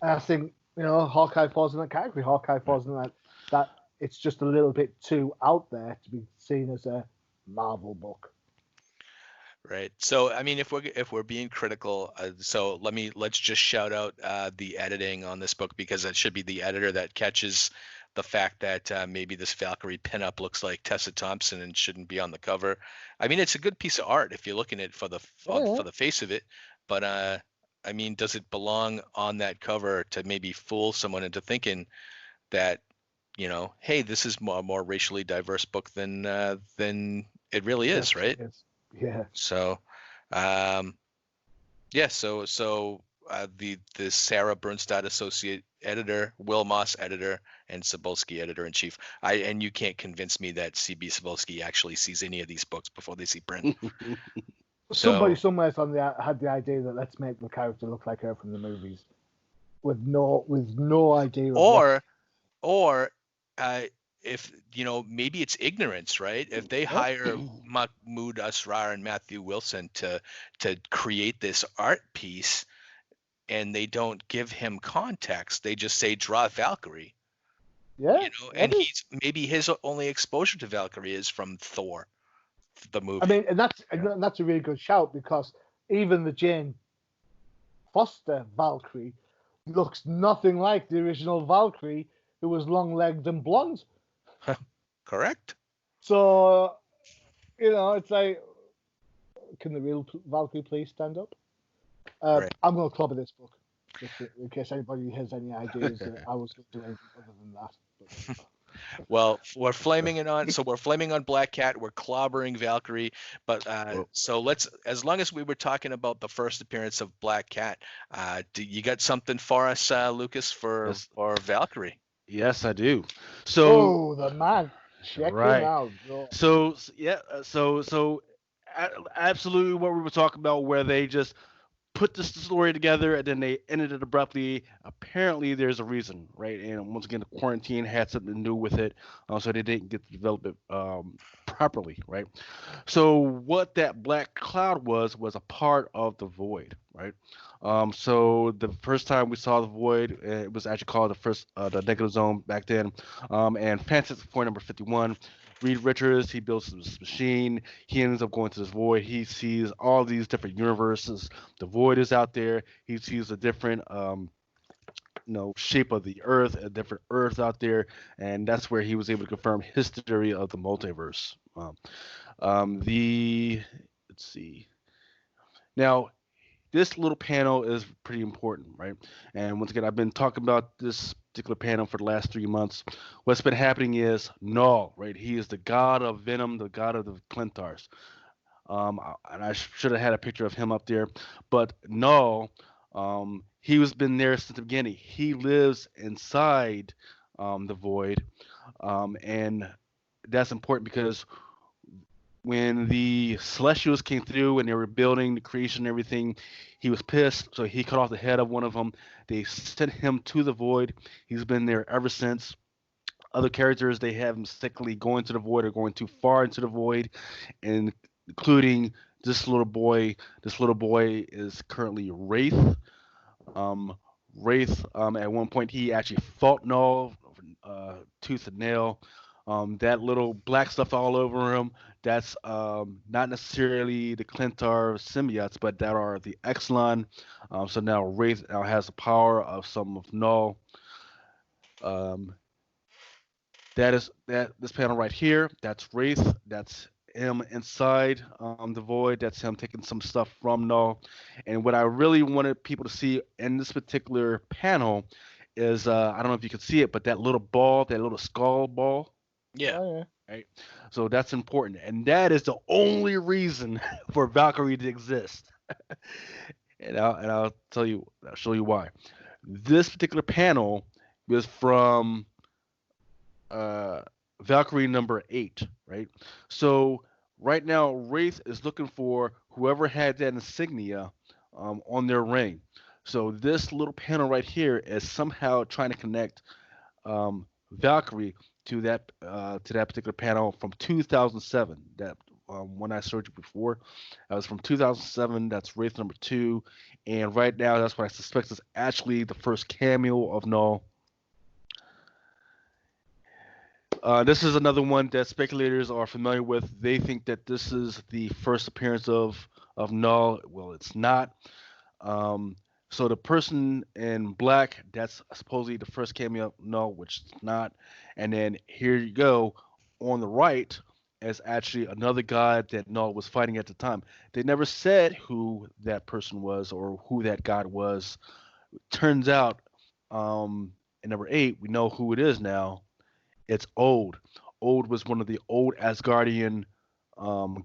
I think, Hawkeye falls in that category. Hawkeye falls in that it's just a little bit too out there to be seen as a Marvel book. Right. So, I mean, if we're being critical, so let's just shout out the editing on this book, because it should be the editor that catches the fact that maybe this Valkyrie pinup looks like Tessa Thompson and shouldn't be on the cover. I mean, it's a good piece of art if you're looking at it for the face of it, but I mean, does it belong on that cover to maybe fool someone into thinking that, hey, this is a more racially diverse book than it really is, right? Yeah. So, yeah. So the Sarah Bernstadt associate editor, Will Moss editor, and Cebulski editor in chief. And you can't convince me that CB Cebulski actually sees any of these books before they see print. Somebody somewhere had the idea that let's make the character look like her from the movies, with no idea. Or if maybe it's ignorance, right? If they hire Mahmoud Asrar and Matthew Wilson to create this art piece, and they don't give him context, they just say draw Valkyrie. Yeah. And maybe his only exposure to Valkyrie is from Thor, the movie. I mean, and that's a really good shout, because even the Jane Foster Valkyrie looks nothing like the original Valkyrie, who was long-legged and blonde. Correct. So, it's like, can the real Valkyrie please stand up? Right. I'm going to club this book, just in case anybody has any ideas that I was going to do anything other than that. Well, we're flaming on Black Cat. We're clobbering Valkyrie, but so as long as we were talking about the first appearance of Black Cat, do you got something for us, Lucas, for Valkyrie? Yes, I do. So, the man, check him out. So absolutely what we were talking about, where they just put this story together and then they ended it abruptly. Apparently there's a reason, right? And once again, the quarantine had something to do with it, so they didn't get to develop it properly, right? So what that black cloud was a part of the Void, right? So the first time we saw the Void, it was actually called the Negative Zone back then, and Fantastic Four number 51. Reed Richards, he builds this machine. He ends up going to this Void. He sees all these different universes. The Void is out there. He sees a different, shape of the Earth, a different Earth out there, and that's where he was able to confirm his theory of the multiverse. Let's see. Now, this little panel is pretty important, right? And once again, I've been talking about this particular panel for the last 3 months. What's been happening is Null, right? He is the god of Venom, the god of the Clintars. And I should have had a picture of him up there. But Null, he has been there since the beginning. He lives inside the Void. And that's important because when the Celestials came through and they were building the creation and everything, he was pissed, so he cut off the head of one of them. They sent him to the Void. He's been there ever since. Other characters, they have him sickly going to the Void or going too far into the Void, and including this little boy. This little boy is currently Wraith. Wraith, at one point, he actually fought Null, tooth and nail. That little black stuff all over him, that's not necessarily the Clintar symbiotes, but that are the Exelon. So now Wraith now has the power of some of Null. This panel right here, that's Wraith. That's him inside the Void. That's him taking some stuff from Null. And what I really wanted people to see in this particular panel is, I don't know if you can see it, but that little ball, that little skull ball. Yeah. Oh, yeah. Right. So that's important, and that is the only reason for Valkyrie to exist. and I'll show you why. This particular panel was from Valkyrie number 8, right? So right now, Wraith is looking for whoever had that insignia on their ring. So this little panel right here is somehow trying to connect Valkyrie to that particular panel from 2007. That when I searched before, that was from 2007. That's Wraith number 2, and right now that's what I suspect is actually the first cameo of Null. This is another one that speculators are familiar with. They think that this is the first appearance of Null. Well, it's not. So the person in black, that's supposedly the first cameo of Null, which it's not. And then here you go, on the right is actually another god that Null was fighting at the time. They never said who that person was or who that god was. Turns out, in number 8, we know who it is now. It's Od. Od was one of the old Asgardian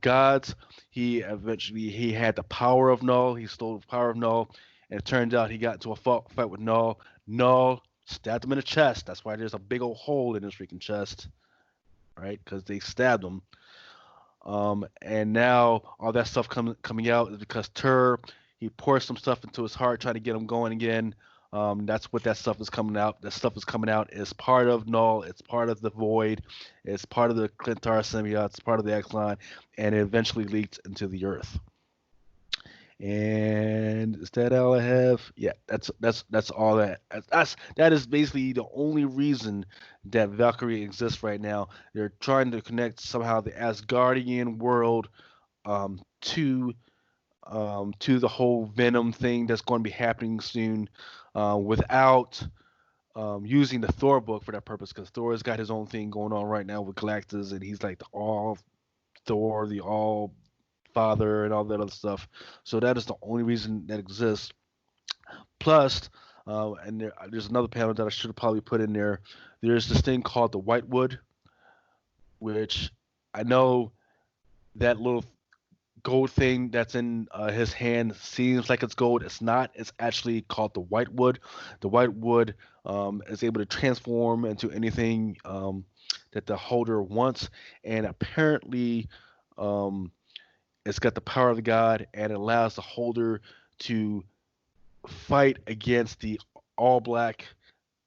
gods. He had the power of Null. He stole the power of Null, and it turns out he got into a fight with Null. Null stabbed him in the chest. That's why there's a big old hole in his freaking chest, right? Because they stabbed him. And now all that stuff coming out is because he pours some stuff into his heart, trying to get him going again. That's what that stuff is coming out. That stuff is coming out as part of Null. It's part of the Void. It's part of the Clintar symbiote. It's part of the X-Line, and it eventually leaks into the Earth. And is that all I have? Yeah, that's all that. That is basically the only reason that Valkyrie exists right now. They're trying to connect somehow the Asgardian world to the whole Venom thing that's going to be happening soon, without using the Thor book for that purpose, because Thor has got his own thing going on right now with Galactus, and he's like the all Thor, the all father, and all that other stuff. So that is the only reason that exists. Plus, and there's another panel that I should have probably put in there. There's this thing called the Whitewood, which I know that little gold thing that's in his hand seems like it's gold. It's not. It's actually called the Whitewood. The Whitewood is able to transform into anything that the holder wants, and apparently it's got the power of the god, and it allows the holder to fight against the all black,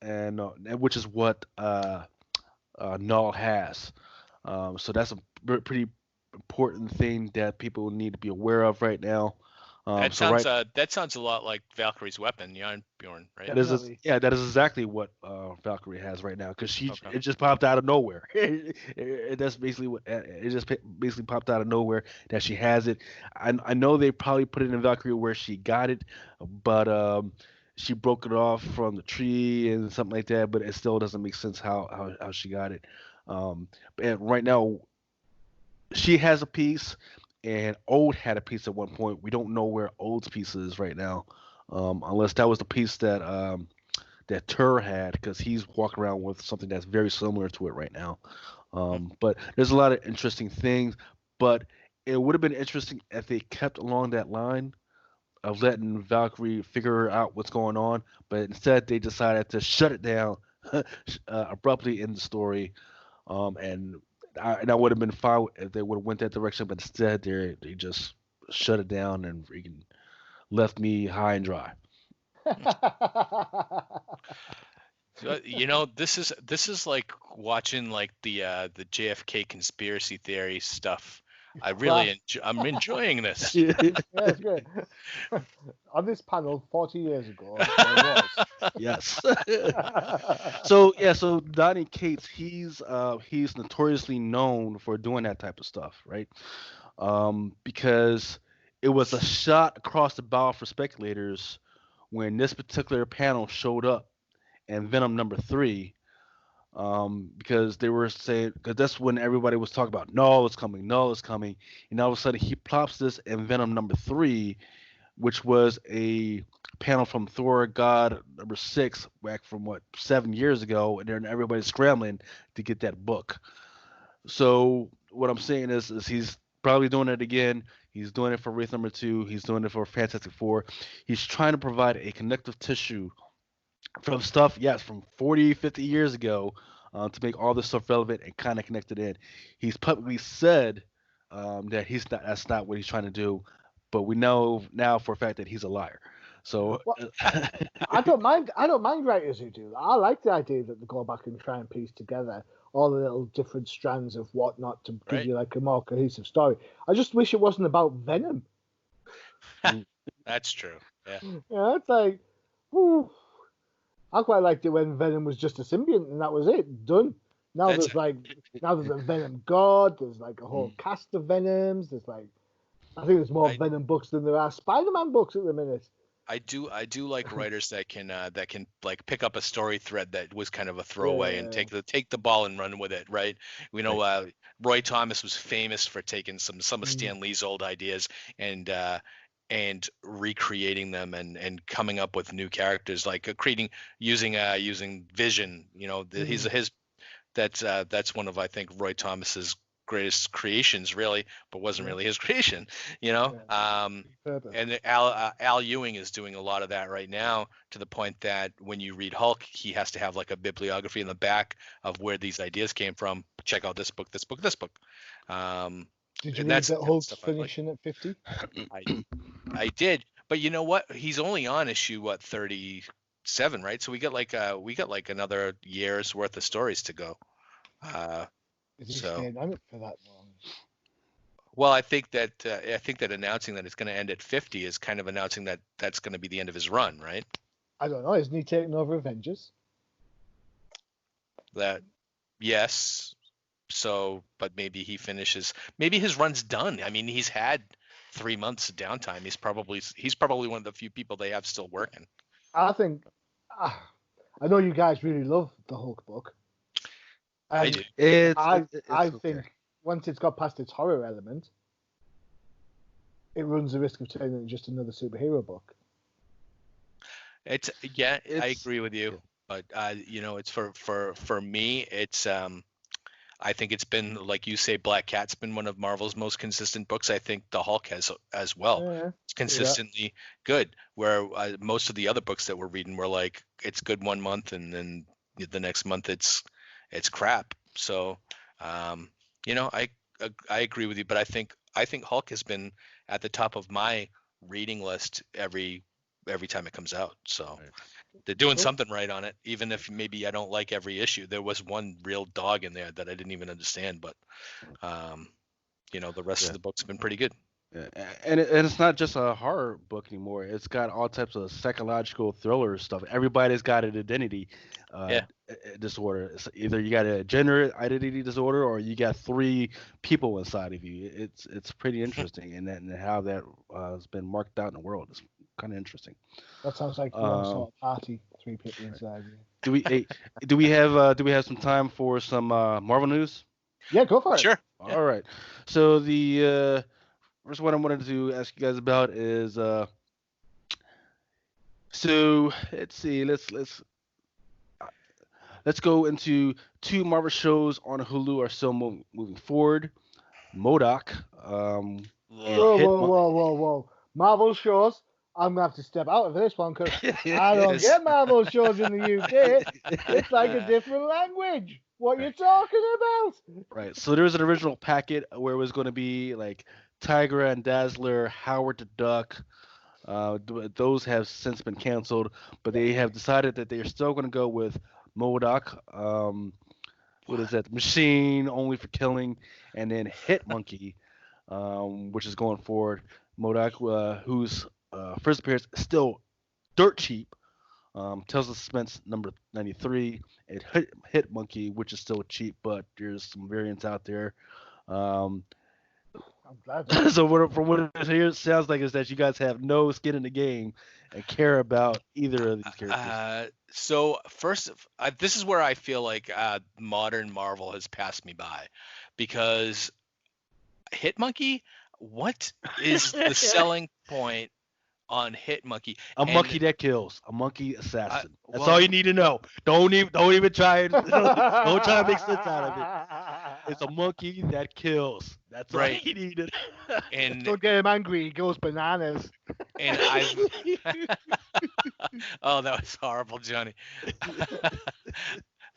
and which is what Null has. So that's a pretty important thing that people need to be aware of right now. That sounds a lot like Valkyrie's weapon, Bjorn, right? That is exactly what Valkyrie has right now, because it just popped out of nowhere. That's basically what it just basically popped out of nowhere that she has it. I know they probably put it in Valkyrie where she got it, but she broke it off from the tree and something like that. But it still doesn't make sense how she got it. And right now, she has a piece, and Od had a piece at one point. We don't know where Od's piece is right now, unless that was the piece that that Tur had, because he's walking around with something that's very similar to it right now. But there's a lot of interesting things. But it would have been interesting if they kept along that line of letting Valkyrie figure out what's going on. But instead, they decided to shut it down abruptly in the story, and I would have been fine if they would have went that direction, but instead they just shut it down and freaking left me high and dry. So, this is like watching like the JFK conspiracy theory stuff. I'm enjoying this. Yeah, it's good. On this panel 40 years ago, yes. So Donny Cates, he's notoriously known for doing that type of stuff, right? Because it was a shot across the bow for speculators when this particular panel showed up in Venom number 3. Because they were saying, because that's when everybody was talking about Null is coming, and all of a sudden he plops this in Venom number 3, which was a panel from Thor God number 6 back from 7 years ago, and then everybody's scrambling to get that book. So what I'm saying is he's probably doing it again. He's doing it for Wraith number 2. He's doing it for Fantastic Four. He's trying to provide a connective tissue from stuff, from 40, 50 years ago, to make all this stuff relevant and kind of connect it in. He's publicly said that that's not what he's trying to do, but we know now for a fact that he's a liar. So Well, I don't mind. I don't mind writers who do that. I like the idea that they go back and try and piece together all the little different strands of whatnot to give Right. you like a more cohesive story. I just wish it wasn't about Venom. That's true. Yeah. It's like, whew. I quite liked it when Venom was just a symbiont and that was it, done. Now That's there's a Venom God. There's like a whole cast of Venoms. There's like, I think there's more Venom books than there are Spider-Man books at the minute. I do like writers that can like pick up a story thread that was kind of a throwaway and take the ball and run with it, right? We know Roy Thomas was famous for taking some of Stan Lee's old ideas and recreating them and coming up with new characters, like using Vision. You know, that's one of, I think, Roy Thomas's greatest creations, really, but wasn't really his creation, you know. And Al Ewing is doing a lot of that right now, to the point that when you read Hulk, he has to have like a bibliography in the back of where these ideas came from. Check out this book. Did you read that Hulk's finishing at 50? I did, but you know what? He's only on issue 37, right? So we got like another year's worth of stories to go. Is he staying on it for that long? Well, I think that announcing that it's going to end at 50 is kind of announcing that that's going to be the end of his run, right? I don't know. Isn't he taking over Avengers? Yes. So, but maybe he finishes. Maybe his run's done. I mean, he's had 3 months of downtime. He's probably one of the few people they have still working. I think. I know you guys really love the Hulk book. I do. I think once it's got past its horror element, it runs the risk of turning into just another superhero book. I agree with you, but you know, it's for me, it's I think it's been, like you say, Black Cat's been one of Marvel's most consistent books. I think the Hulk has as well. Yeah, it's consistently good. Where most of the other books that we're reading were like, it's good 1 month and then the next month it's crap. So, you know, I agree with you, but I think Hulk has been at the top of my reading list every time it comes out. So they're doing something right on it, even if maybe I don't like every issue. There was one real dog in there that I didn't even understand, but you know, the rest of the book's been pretty good. Yeah. And it's not just a horror book anymore. It's got all types of psychological thriller stuff. Everybody's got an identity disorder. It's either you got a gender identity disorder or you got 3 people inside of you. It's pretty interesting, and how that has been marked out in the world. It's kind of interesting. That sounds like one sort of party. 3 people inside you. Do we have some time for some Marvel news? Yeah, go for it. Sure. All right. So the first one I wanted to ask you guys about is so let's see, let's go into 2 Marvel shows on Hulu are still moving forward. MODOK. Whoa. Marvel shows. I'm going to have to step out of this one because I don't get Marvel shows in the UK. It's like a different language. What are you talking about? Right. So there was an original packet where it was going to be like Tigra and Dazzler, Howard the Duck. Those have since been canceled, but they have decided that they are still going to go with MODOK. What is that? The Machine, Only for Killing, and then Hit Monkey, which is going forward. MODOK, whose first appearance is still dirt cheap. Tales of Suspense number 93, and Hit Monkey, which is still cheap, but there's some variants out there. I'm glad. So from what it here sounds like is that you guys have no skin in the game and care about either of these characters. So first, this is where I feel like modern Marvel has passed me by, because Hit Monkey, what is the selling point on Hit Monkey? A monkey that kills, a monkey assassin. That's all you need to know. Don't even try and don't try to make sense out of it. It's a monkey that kills. That's all you needed. And don't get him angry. He goes bananas. And oh, that was horrible, Johnny.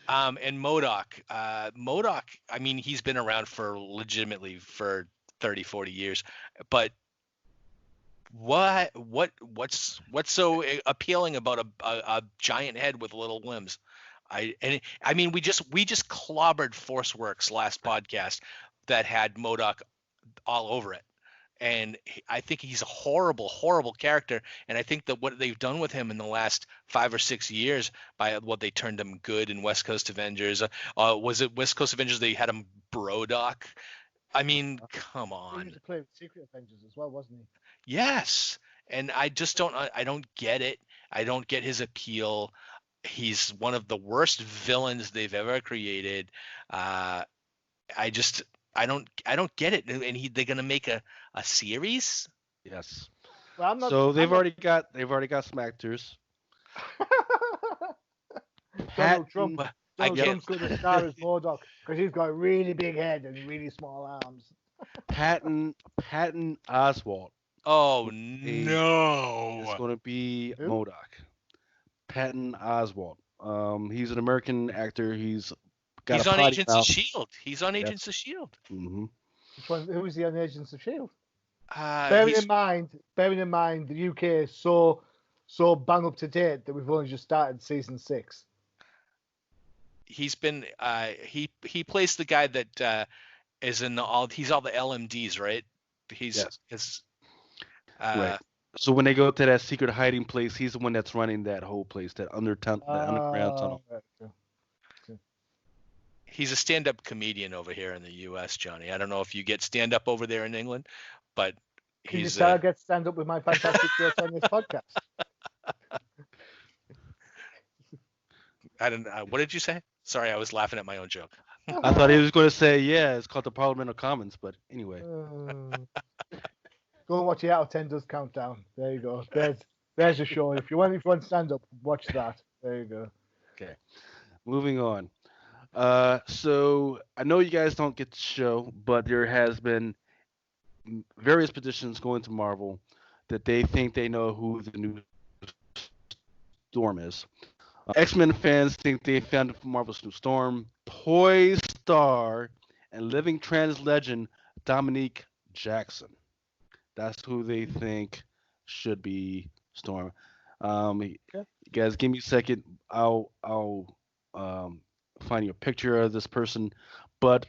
And MODOK. MODOK, I mean, he's been around for 30, 40 years, but what's so appealing about a giant head with little limbs? I mean we just clobbered Forceworks last podcast that had MODOK all over it. And I think he's a horrible character. And I think that what they've done with him in the last 5 or 6 years by what they turned him good in West Coast Avengers, was it West Coast Avengers? They had him Brodok. I mean, come He on. was playing Secret Avengers as well, wasn't he? Yes. And I just don't get it. I don't get his appeal. He's one of the worst villains they've ever created. I don't get it. And they're gonna make a series. Yes. Well, I'm not. So they've I'm already got some actors. Donald Trump. I Donald get Trump's going to star as MODOK because he's got a really big head and really small arms. Patton Oswalt Oh is no! going to be Who? MODOK. Patton Oswalt. He's an American actor. He's got He's a on potty Agents of mouth. Shield. He's on Agents of Shield. Mm-hmm. Who was he on Agents of Shield? Bearing Bearing in mind, the UK is so bang up to date that we've only just started season 6. he's been he plays the guy that is in he's all the LMDs, right? His Right. So when they go to that secret hiding place, he's the one that's running that whole place, that underground tunnel. Right. he's a stand-up comedian over here in the US, Johnny. I don't know if you get stand-up over there in England, but Can you he's tell I get stand up with my fantastic jokes on this podcast? I don't what did you say? Sorry, I was laughing at my own joke. I thought he was going to say, yeah, it's called the Parliament of Commons, but anyway. Go and watch the Out of 10 Does Countdown. There you go. There's a show. If you want stand up, watch that. There you go. Okay. Moving on. So I know you guys don't get the show, but there has been various petitions going to Marvel that they think they know who the new Storm is. X-Men fans think they found Marvel's new Storm. Toy star and living trans legend Dominique Jackson. That's who they think should be Storm. You guys, give me a second. I'll find you a picture of this person. But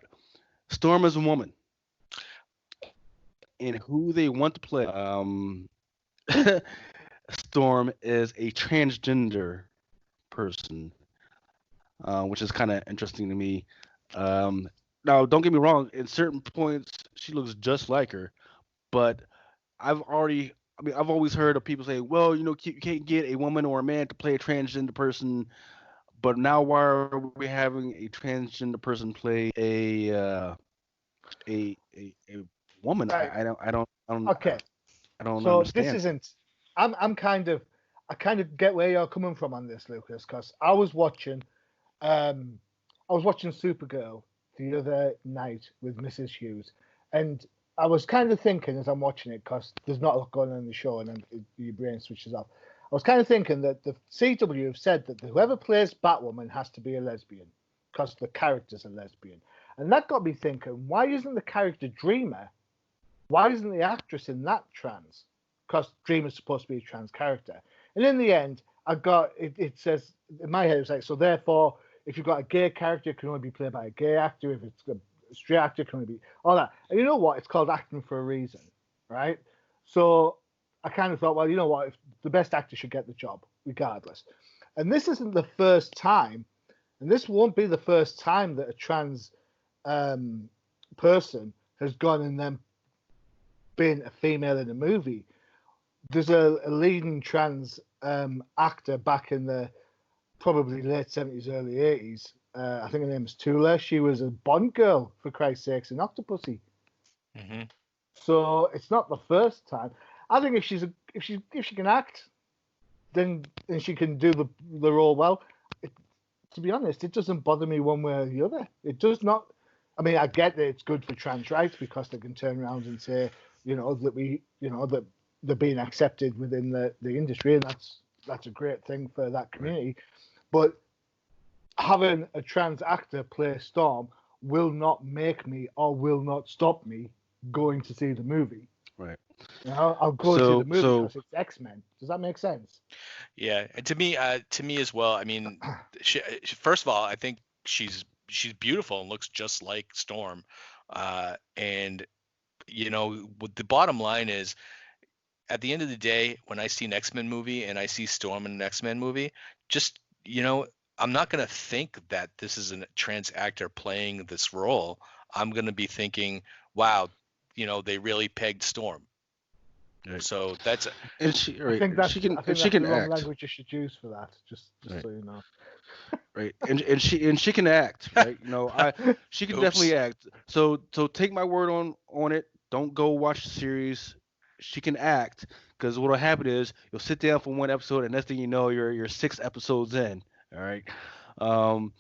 Storm is a woman, and who they want to play Storm is a transgender person, which is kind of interesting to me. Now, don't get me wrong. In certain points, she looks just like her, but I've always heard of people say, well, you can't get a woman or a man to play a transgender person. But now, why are we having a transgender person play a woman? Right. I don't. Okay. I don't So understand. this isn't. I kind of get where you're coming from on this, Lucas, because I was watching Supergirl the other night with Mrs. Hughes, and I was kind of thinking as I'm watching it, because there's not a lot going on in the show, and then your brain switches off. I was kind of thinking that the CW have said that whoever plays Batwoman has to be a lesbian, because the character's a lesbian, and that got me thinking: why isn't the character Dreamer? Why isn't the actress in that trans? Because Dreamer's supposed to be a trans character. And in the end, I got it says in my head, it's like, so therefore, if you've got a gay character, it can only be played by a gay actor. If it's a straight actor, it can only be all that. And you know what? It's called acting for a reason, right? So I kind of thought, well, you know what? If the best actor should get the job, regardless. And this isn't the first time, and this won't be the first time that a trans person has gone and then been a female in a movie. There's a leading trans actor back in the probably late 70s, early 80s. I think her name is Tula. She was a Bond girl, for Christ's sakes, in Octopussy. Mm-hmm. So it's not the first time. I think if she can act, then she can do the role well. To be honest, it doesn't bother me one way or the other. It does not. I mean, I get that it's good for trans rights because they can turn around and say, that they're being accepted within the industry, and that's a great thing for that community. But having a trans actor play Storm will not make me or will not stop me going to see the movie. Right. You know, I'll go to So the movie so because it's X-Men. Does that make sense? Yeah, and to me as well. I mean, first of all, I think she's beautiful and looks just like Storm. And what the bottom line is, at the end of the day, when I see an X-Men movie and I see Storm in an X-Men movie, just I'm not gonna think that this is a trans actor playing this role. I'm gonna be thinking, wow, they really pegged Storm. Right. So that's and she I right, think that's she can I think and she that's can the wrong act. language you should use for that. Just Right. so you know. Right. And she can act, right? She can definitely Oops. act. So take my word on it. Don't go watch the series. She can act, because what'll happen is you'll sit down for one episode, and next thing you know, you're 6 episodes in. All right. Um,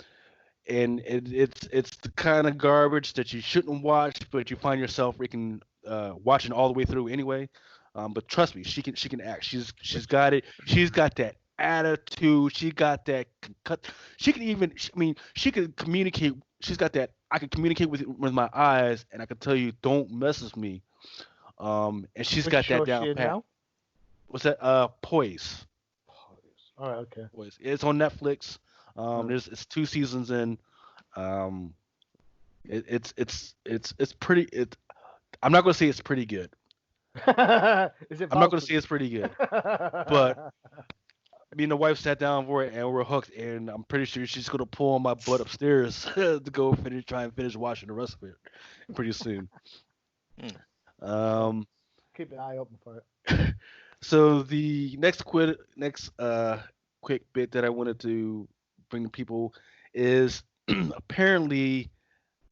and it's the kind of garbage that you shouldn't watch, but you find yourself freaking watching all the way through anyway. But trust me, she can act. She's got it. She's got that attitude. She got that cut. She can even. I mean, she can communicate. She's got that. I can communicate with my eyes, and I can tell you, don't mess with me. And she's Which got show that is down she in pat. now? What's that? Poise. All right, okay. Poise. It's on Netflix. Oh. It's 2 seasons in. Um, it's pretty. I'm not gonna say it's pretty good. Is it I'm not gonna Valkyrie? say it's pretty good. But me and the wife sat down for it, and we're hooked. And I'm pretty sure she's gonna pull my butt upstairs to go try and finish watching the rest of it pretty soon. Keep an eye open for it. So the next quick bit that I wanted to bring to people is apparently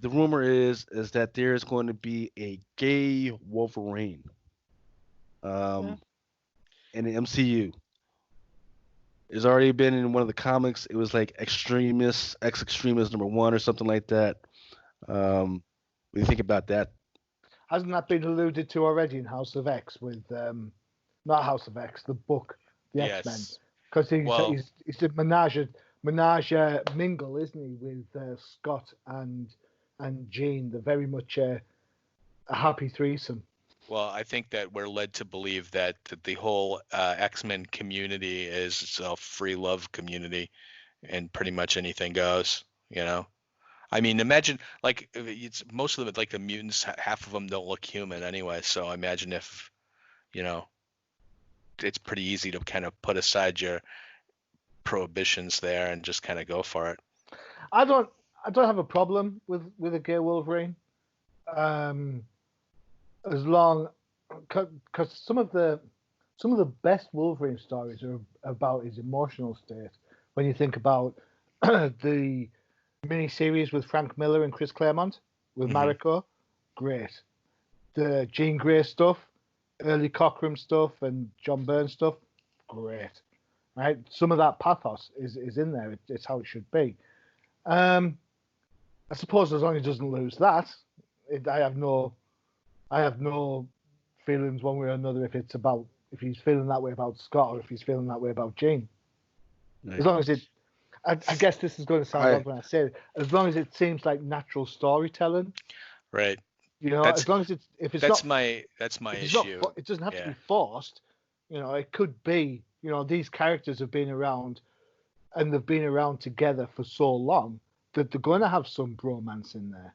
the rumor is that there is going to be a gay Wolverine in the MCU. It's already been in one of the comics. It was like Extremis, X-Extremis #1 or something like that. What do you think about that? Hasn't that been alluded to already in House of X with not House of X, the book, the Yes. X-Men? Because he's a menage mingle, isn't he, with Scott and Jean? They're very much a happy threesome. Well, I think that we're led to believe that the whole X-Men community is a free love community, and pretty much anything goes. I mean, imagine like it's most of them, like the mutants, half of them don't look human anyway. So imagine if, it's pretty easy to kind of put aside your prohibitions there and just kind of go for it. I don't have a problem with a gay Wolverine, as long because some of the best Wolverine stories are about his emotional state. When you think about the miniseries with Frank Miller and Chris Claremont with Mariko, great. The Jean Grey stuff, early Cockrum stuff, and John Byrne stuff, great. Right, some of that pathos is in there. It's how it should be. I suppose as long as he doesn't lose that, I have no feelings one way or another if he's feeling that way about Scott or if he's feeling that way about Jean. As long as I guess this is going to sound odd when I say it. As long as it seems like natural storytelling, right? As long as that's my issue. It doesn't have to be forced. It could be. These characters have been around, and they've been around together for so long that they're going to have some bromance in there.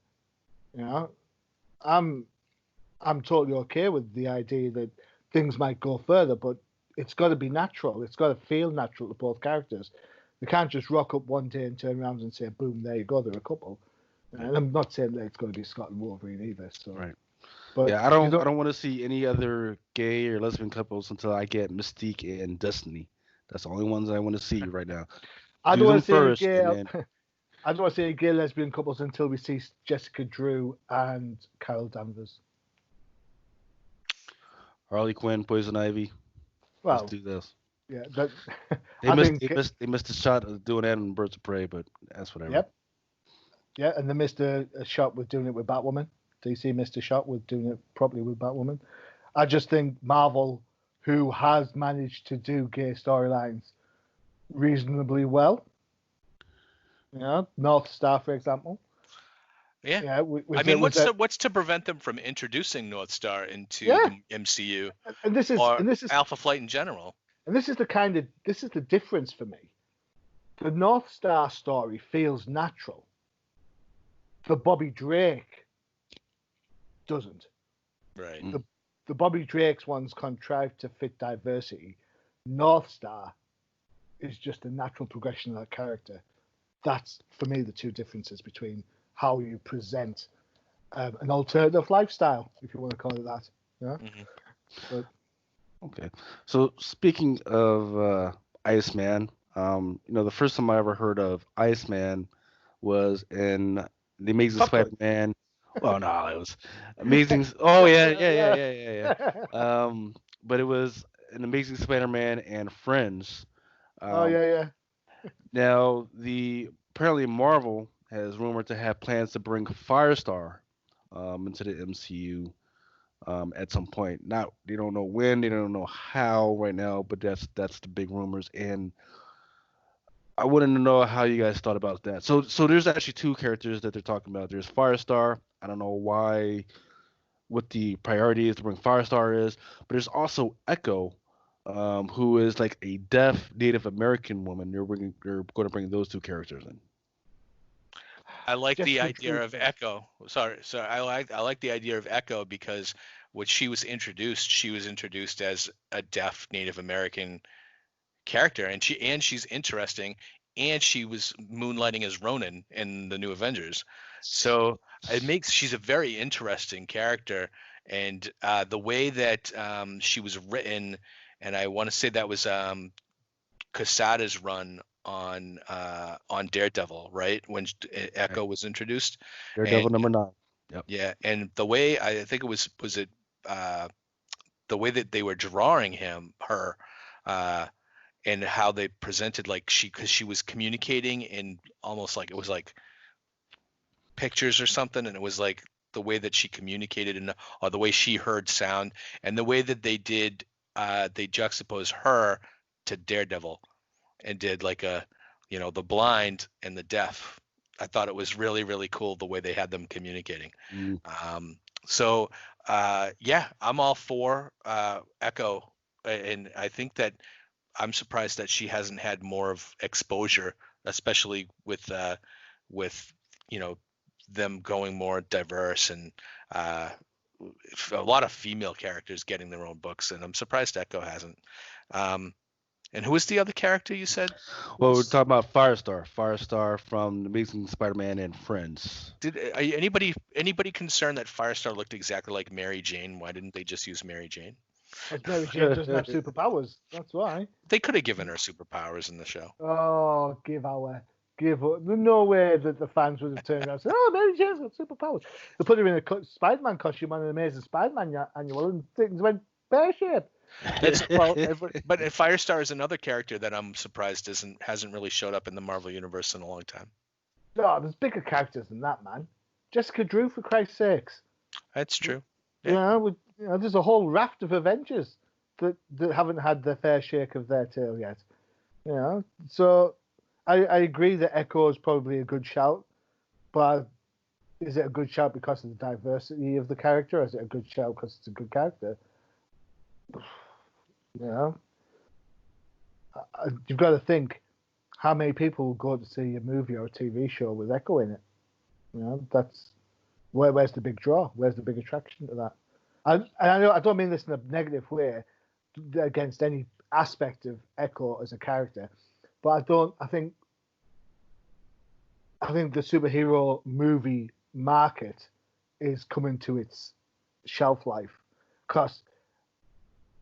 I'm totally okay with the idea that things might go further, but it's got to be natural. It's got to feel natural to both characters. They can't just rock up one day and turn around and say, "Boom, there you go, they're a couple." And I'm not saying that it's going to be Scott and Wolverine either. So. Right. But yeah, I don't want to see any other gay or lesbian couples until I get Mystique and Destiny. That's the only ones I want to see right now. I don't want to see I don't want to see any gay lesbian couples until we see Jessica Drew and Carol Danvers. Harley Quinn, Poison Ivy. Well, let's do this. Yeah, they missed a shot of doing that in Birds of Prey, but that's whatever. Yep. Yeah, and they missed a shot with doing it with Batwoman. DC missed a shot with doing it properly with Batwoman. I just think Marvel, who has managed to do gay storylines reasonably well, North Star, for example. Yeah. Yeah, I mean, what's to prevent them from introducing North Star into Yeah. the MCU and this is or and this is Alpha Flight in general? and this is the difference for me. The North Star story feels natural. The Bobby Drake doesn't. Right. The Bobby Drake's one's contrived to fit diversity. North Star is just a natural progression of that character. That's, for me, the two differences between how you present an alternative lifestyle, if you want to call it that. Yeah. But Okay. So speaking of Iceman, the first time I ever heard of Iceman was in The Amazing Top Gun. Spider-Man. Well, no, it was Amazing. Oh yeah. But it was an Amazing Spider-Man and Friends. Oh yeah. Now apparently Marvel has rumored to have plans to bring Firestar into the MCU at some point. They don't know when, they don't know how right now, but that's the big rumors. And I wanted to know how you guys thought about that. So there's actually two characters that they're talking about. There's Firestar. I don't know what the priority is to bring Firestar is, but there's also Echo, who is like a deaf Native American woman. They're going to bring those two characters in. I like the idea of Echo. Sorry. I like the idea of Echo because when she was introduced as a deaf Native American character, and she's interesting, and she was moonlighting as Ronin in the New Avengers. So she's a very interesting character, and the way that she was written, and I want to say that was Quesada's run on Daredevil, right, when Echo was introduced. Daredevil number 9. Yep. Yeah, and the way I think it was the way that they were drawing her, and how they presented, like, because she was communicating in almost like it was like pictures or something, and it was like the way that she communicated or the way she heard sound, and the way that they did they juxtaposed her to Daredevil and did like the blind and the deaf. I thought it was really, really cool the way they had them communicating. So I'm all for Echo, and I think that I'm surprised that she hasn't had more of exposure, especially with them going more diverse and a lot of female characters getting their own books, and I'm surprised Echo hasn't. And who was the other character you said? Well, we're talking about Firestar from Amazing Spider-Man and Friends. Are anybody concerned that Firestar looked exactly like Mary Jane? Why didn't they just use Mary Jane? Because Mary Jane doesn't have superpowers. That's why. They could have given her superpowers in the show. Oh, give up. There's no way that the fans would have turned around and said, "Oh, Mary Jane's got superpowers." They put her in a Spider-Man costume on an Amazing Spider-Man annual, and things went pear-shaped. But Firestar is another character that I'm surprised hasn't really showed up in the Marvel universe in a long time. No, there's bigger characters than that, man. Jessica Drew, for Christ's sakes. That's true. Yeah. There's a whole raft of Avengers that haven't had their fair shake of their tail yet. So I agree that Echo is probably a good shout, but is it a good shout because of the diversity of the character, or is it a good shout because it's a good character? You've got to think how many people will go to see a movie or a TV show with Echo in it. That's where's the big draw? Where's the big attraction to that? And I don't mean this in a negative way against any aspect of Echo as a character, but I think the superhero movie market is coming to its shelf life, because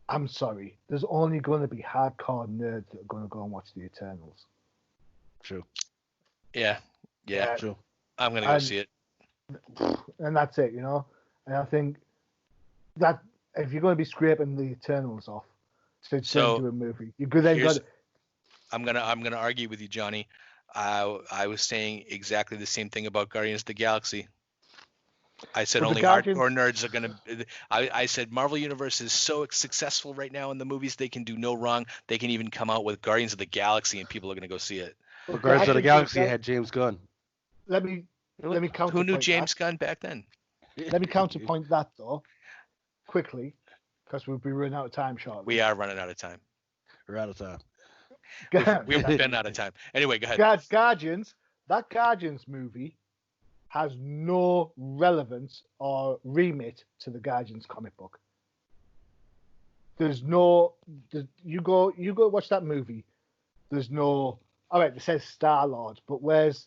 I'm sorry, there's only going to be hardcore nerds that are going to go and watch the Eternals. True. Yeah. True. I'm going to go see it. And that's it, And I think that if you're going to be scraping the Eternals off to do a movie, you could then got. I'm gonna argue with you, Johnny. I was saying exactly the same thing about Guardians of the Galaxy. I said only hardcore nerds are gonna. I said Marvel Universe is so successful right now in the movies, they can do no wrong. They can even come out with Guardians of the Galaxy, and people are gonna go see it. Well, Guardians of the Galaxy had James Gunn. Let me Let me Who counterpoint knew that. James Gunn back then? Let me counterpoint that though, quickly, because we'll be running out of time shortly. We are running out of time. We're out of time. We've been out of time. Anyway, go ahead. Guardians. That Guardians movie has no relevance or remit to the Guardians comic book. There's no. You go watch that movie. There's no. All right, it says Star Lord, but where's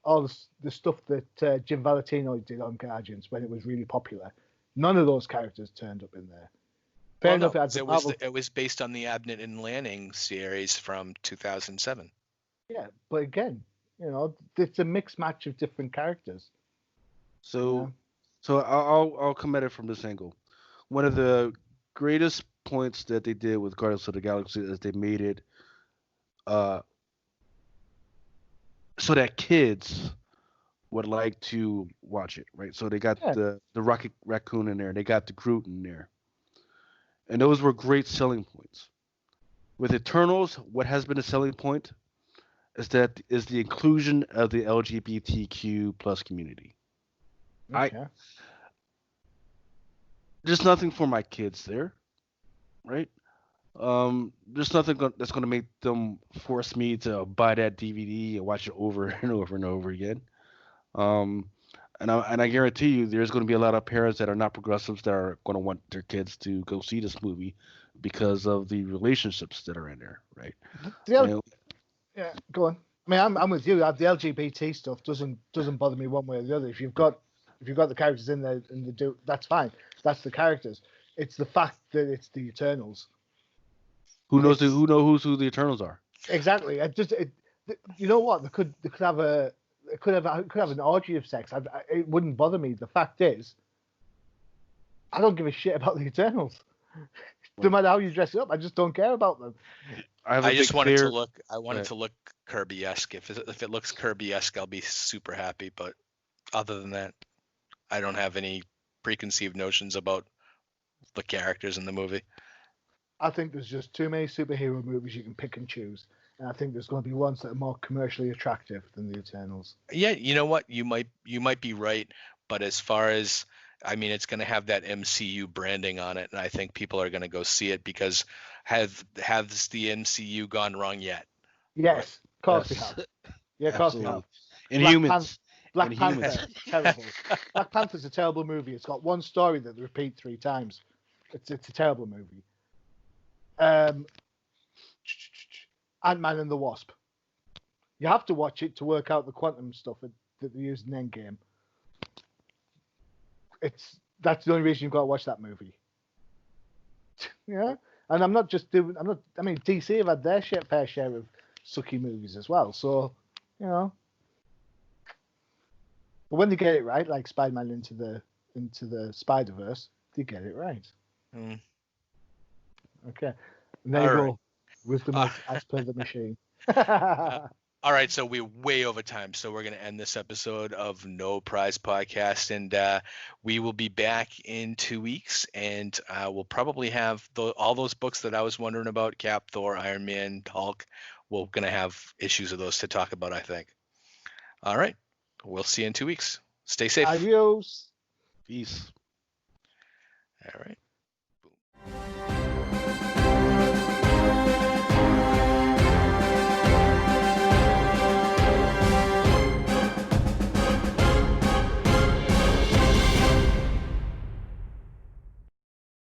all the stuff that Jim Valentino did on Guardians when it was really popular? None of those characters turned up in there. Well, no, it was based on the Abnett and Lanning series from 2007. Yeah, but again, it's a mixed match of different characters. So I'll come at it from this angle. One of the greatest points that they did with Guardians of the Galaxy is they made it so that kids would like to watch it, right? So they got the Rocket Raccoon in there, they got the Groot in there, and those were great selling points. With Eternals, what has been a selling point is the inclusion of the LGBTQ plus community. Okay. There's nothing for my kids there, right? There's nothing that's going to make them force me to buy that DVD and watch it over and over and over again. And I guarantee you, there's going to be a lot of parents that are not progressives that are going to want their kids to go see this movie because of the relationships that are in there, right? Yeah, go on. I mean, I'm with you. The LGBT stuff doesn't bother me one way or the other. If you've got the characters in there and they do, that's fine. That's the characters. It's the fact that it's the Eternals. Who knows who the Eternals are? Exactly. You know what? They could have an orgy of sex. It wouldn't bother me. The fact is, I don't give a shit about the Eternals. No matter how you dress it up, I just don't care about them. I just wanted to look. I wanted to look Kirby-esque. If it looks Kirby-esque, I'll be super happy. But other than that, I don't have any preconceived notions about the characters in the movie. I think there's just too many superhero movies you can pick and choose, and I think there's going to be ones that are more commercially attractive than the Eternals. Yeah, you know what? You might be right, but as far as it's going to have that MCU branding on it, and I think people are going to go see it because has the MCU gone wrong yet? Yes, of course we have. Yeah, of course we have. Inhumans. Black Panther, terrible. Black Panther's a terrible movie. It's got one story that they repeat 3 times. It's a terrible movie. Ant-Man and the Wasp. You have to watch it to work out the quantum stuff that they used in Endgame. That's the only reason you've got to watch that movie. Yeah, and DC have had their fair share of sucky movies as well. So, but when they get it right, like Spider-Man into the Spider-Verse, they get it right. Mm. Okay, and there you go. Wisdom as per the machine. All right, so we're way over time, so we're going to end this episode of No Prize Podcast, and we will be back in 2 weeks, and we'll probably have all those books that I was wondering about, Cap, Thor, Iron Man, Hulk. We're going to have issues of those to talk about, I think. All right, we'll see you in 2 weeks. Stay safe. Adios. Peace. All right. Boom.